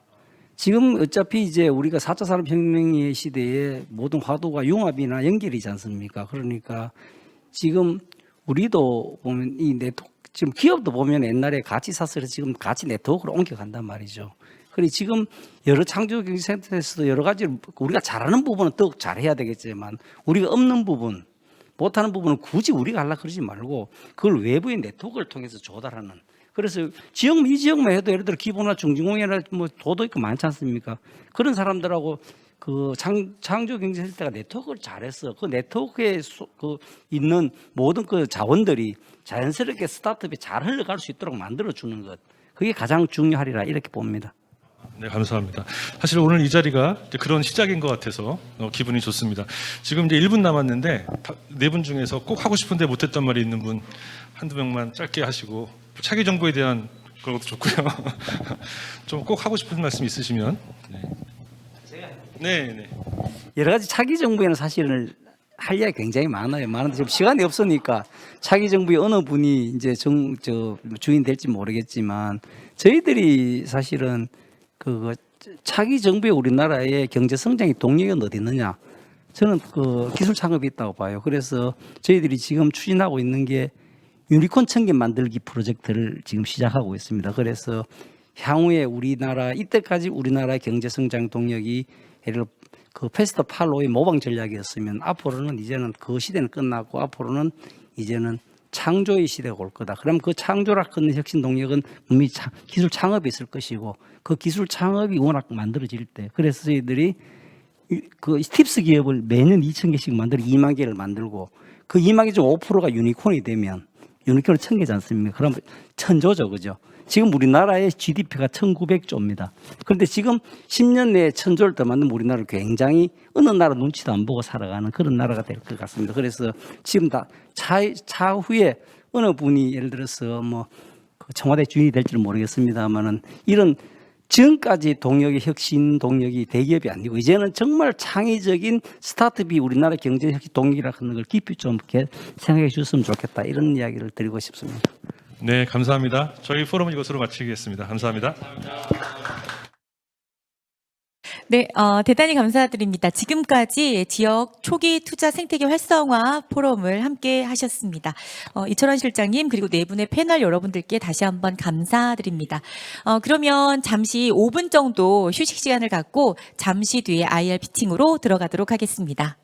지금 어차피 이제 우리가 4차 산업혁명의 시대에 모든 화두가 융합이나 연결이지 않습니까? 그러니까 지금 우리도 보면 이 네트워크, 지금 기업도 보면 옛날에 같이 샀어요. 지금 같이 네트워크로 옮겨간단 말이죠. 그리고 지금 여러 창조경제센터에서도 여러 가지 우리가 잘하는 부분은 더욱 잘해야 되겠지만 우리가 없는 부분, 못하는 부분은 굳이 우리가 하려고 그러지 말고 그걸 외부의 네트워크를 통해서 조달하는. 그래서 이 지역만 해도 예를 들어 기본이나 중진공이나 뭐 도도 있고 많지 않습니까? 그런 사람들하고 그 창조경제센터가 네트워크를 잘해서 그 네트워크에 있는 모든 그 자원들이 자연스럽게 스타트업이 잘 흘러갈 수 있도록 만들어주는 것. 그게 가장 중요하리라 이렇게 봅니다. 네, 감사합니다. 사실 오늘 이 자리가 그런 시작인 것 같아서 기분이 좋습니다. 지금 이제 1분 남았는데 4분 중에서 꼭 하고 싶은데 못했던 말이 있는 분 한두 명만 짧게 하시고 차기 정부에 대한 그런 것도 좋고요. 좀 꼭 하고 싶은 말씀 있으시면. 네. 여러 가지 차기 정부에는 사실은 할 이야기 굉장히 많아요. 많은데 지금 시간이 없으니까 차기 정부의 어느 분이 이제 주인 될지 모르겠지만 저희들이 사실은 그 차기 정부의 우리나라의 경제 성장의 동력은 어디 있느냐? 저는 그 기술 창업이 있다고 봐요. 그래서 저희들이 지금 추진하고 있는 게 유니콘 청계 만들기 프로젝트를 지금 시작하고 있습니다. 그래서 향후에 이때까지 우리나라의 경제 성장 동력이 예를 들어 그 패스트 팔로우의 모방 전략이었으면 앞으로는 이제는 그 시대는 끝났고 앞으로는 이제는 창조의 시대가 올 거다. 그럼 그 창조라 하는 혁신 동력은 분명히 기술 창업이 있을 것이고 그 기술 창업이 워낙 만들어질 때 그래서 저희들이 그 스팁스 기업을 매년 2,000개씩 만들고 2만 개를 만들고 그 2만 개 중 5%가 유니콘이 되면 유니콘은 1,000개지 않습니까? 그럼 천조죠, 그죠? 지금 우리나라의 GDP가 1900조입니다. 그런데 지금 10년 내에 1000조를 더 만든 우리나라를 굉장히 어느 나라 눈치도 안 보고 살아가는 그런 나라가 될 것 같습니다. 그래서 지금 다 차후에 어느 분이 예를 들어서 뭐 청와대 주인이 될지는 모르겠습니다만은 이런 지금까지 동력이 혁신 동력이 대기업이 아니고 이제는 정말 창의적인 스타트업이 우리나라 경제 혁신 동력이라 하는 걸 깊이 좀 이렇게 생각해 주셨으면 좋겠다 이런 이야기를 드리고 싶습니다. 네, 감사합니다. 저희 포럼은 이것으로 마치겠습니다. 감사합니다. 네, 대단히 감사드립니다. 지금까지 지역 초기 투자 생태계 활성화 포럼을 함께 하셨습니다. 이철원 실장님 그리고 네 분의 패널 여러분들께 다시 한번 감사드립니다. 그러면 잠시 5분 정도 휴식 시간을 갖고 잠시 뒤에 IR 피팅으로 들어가도록 하겠습니다.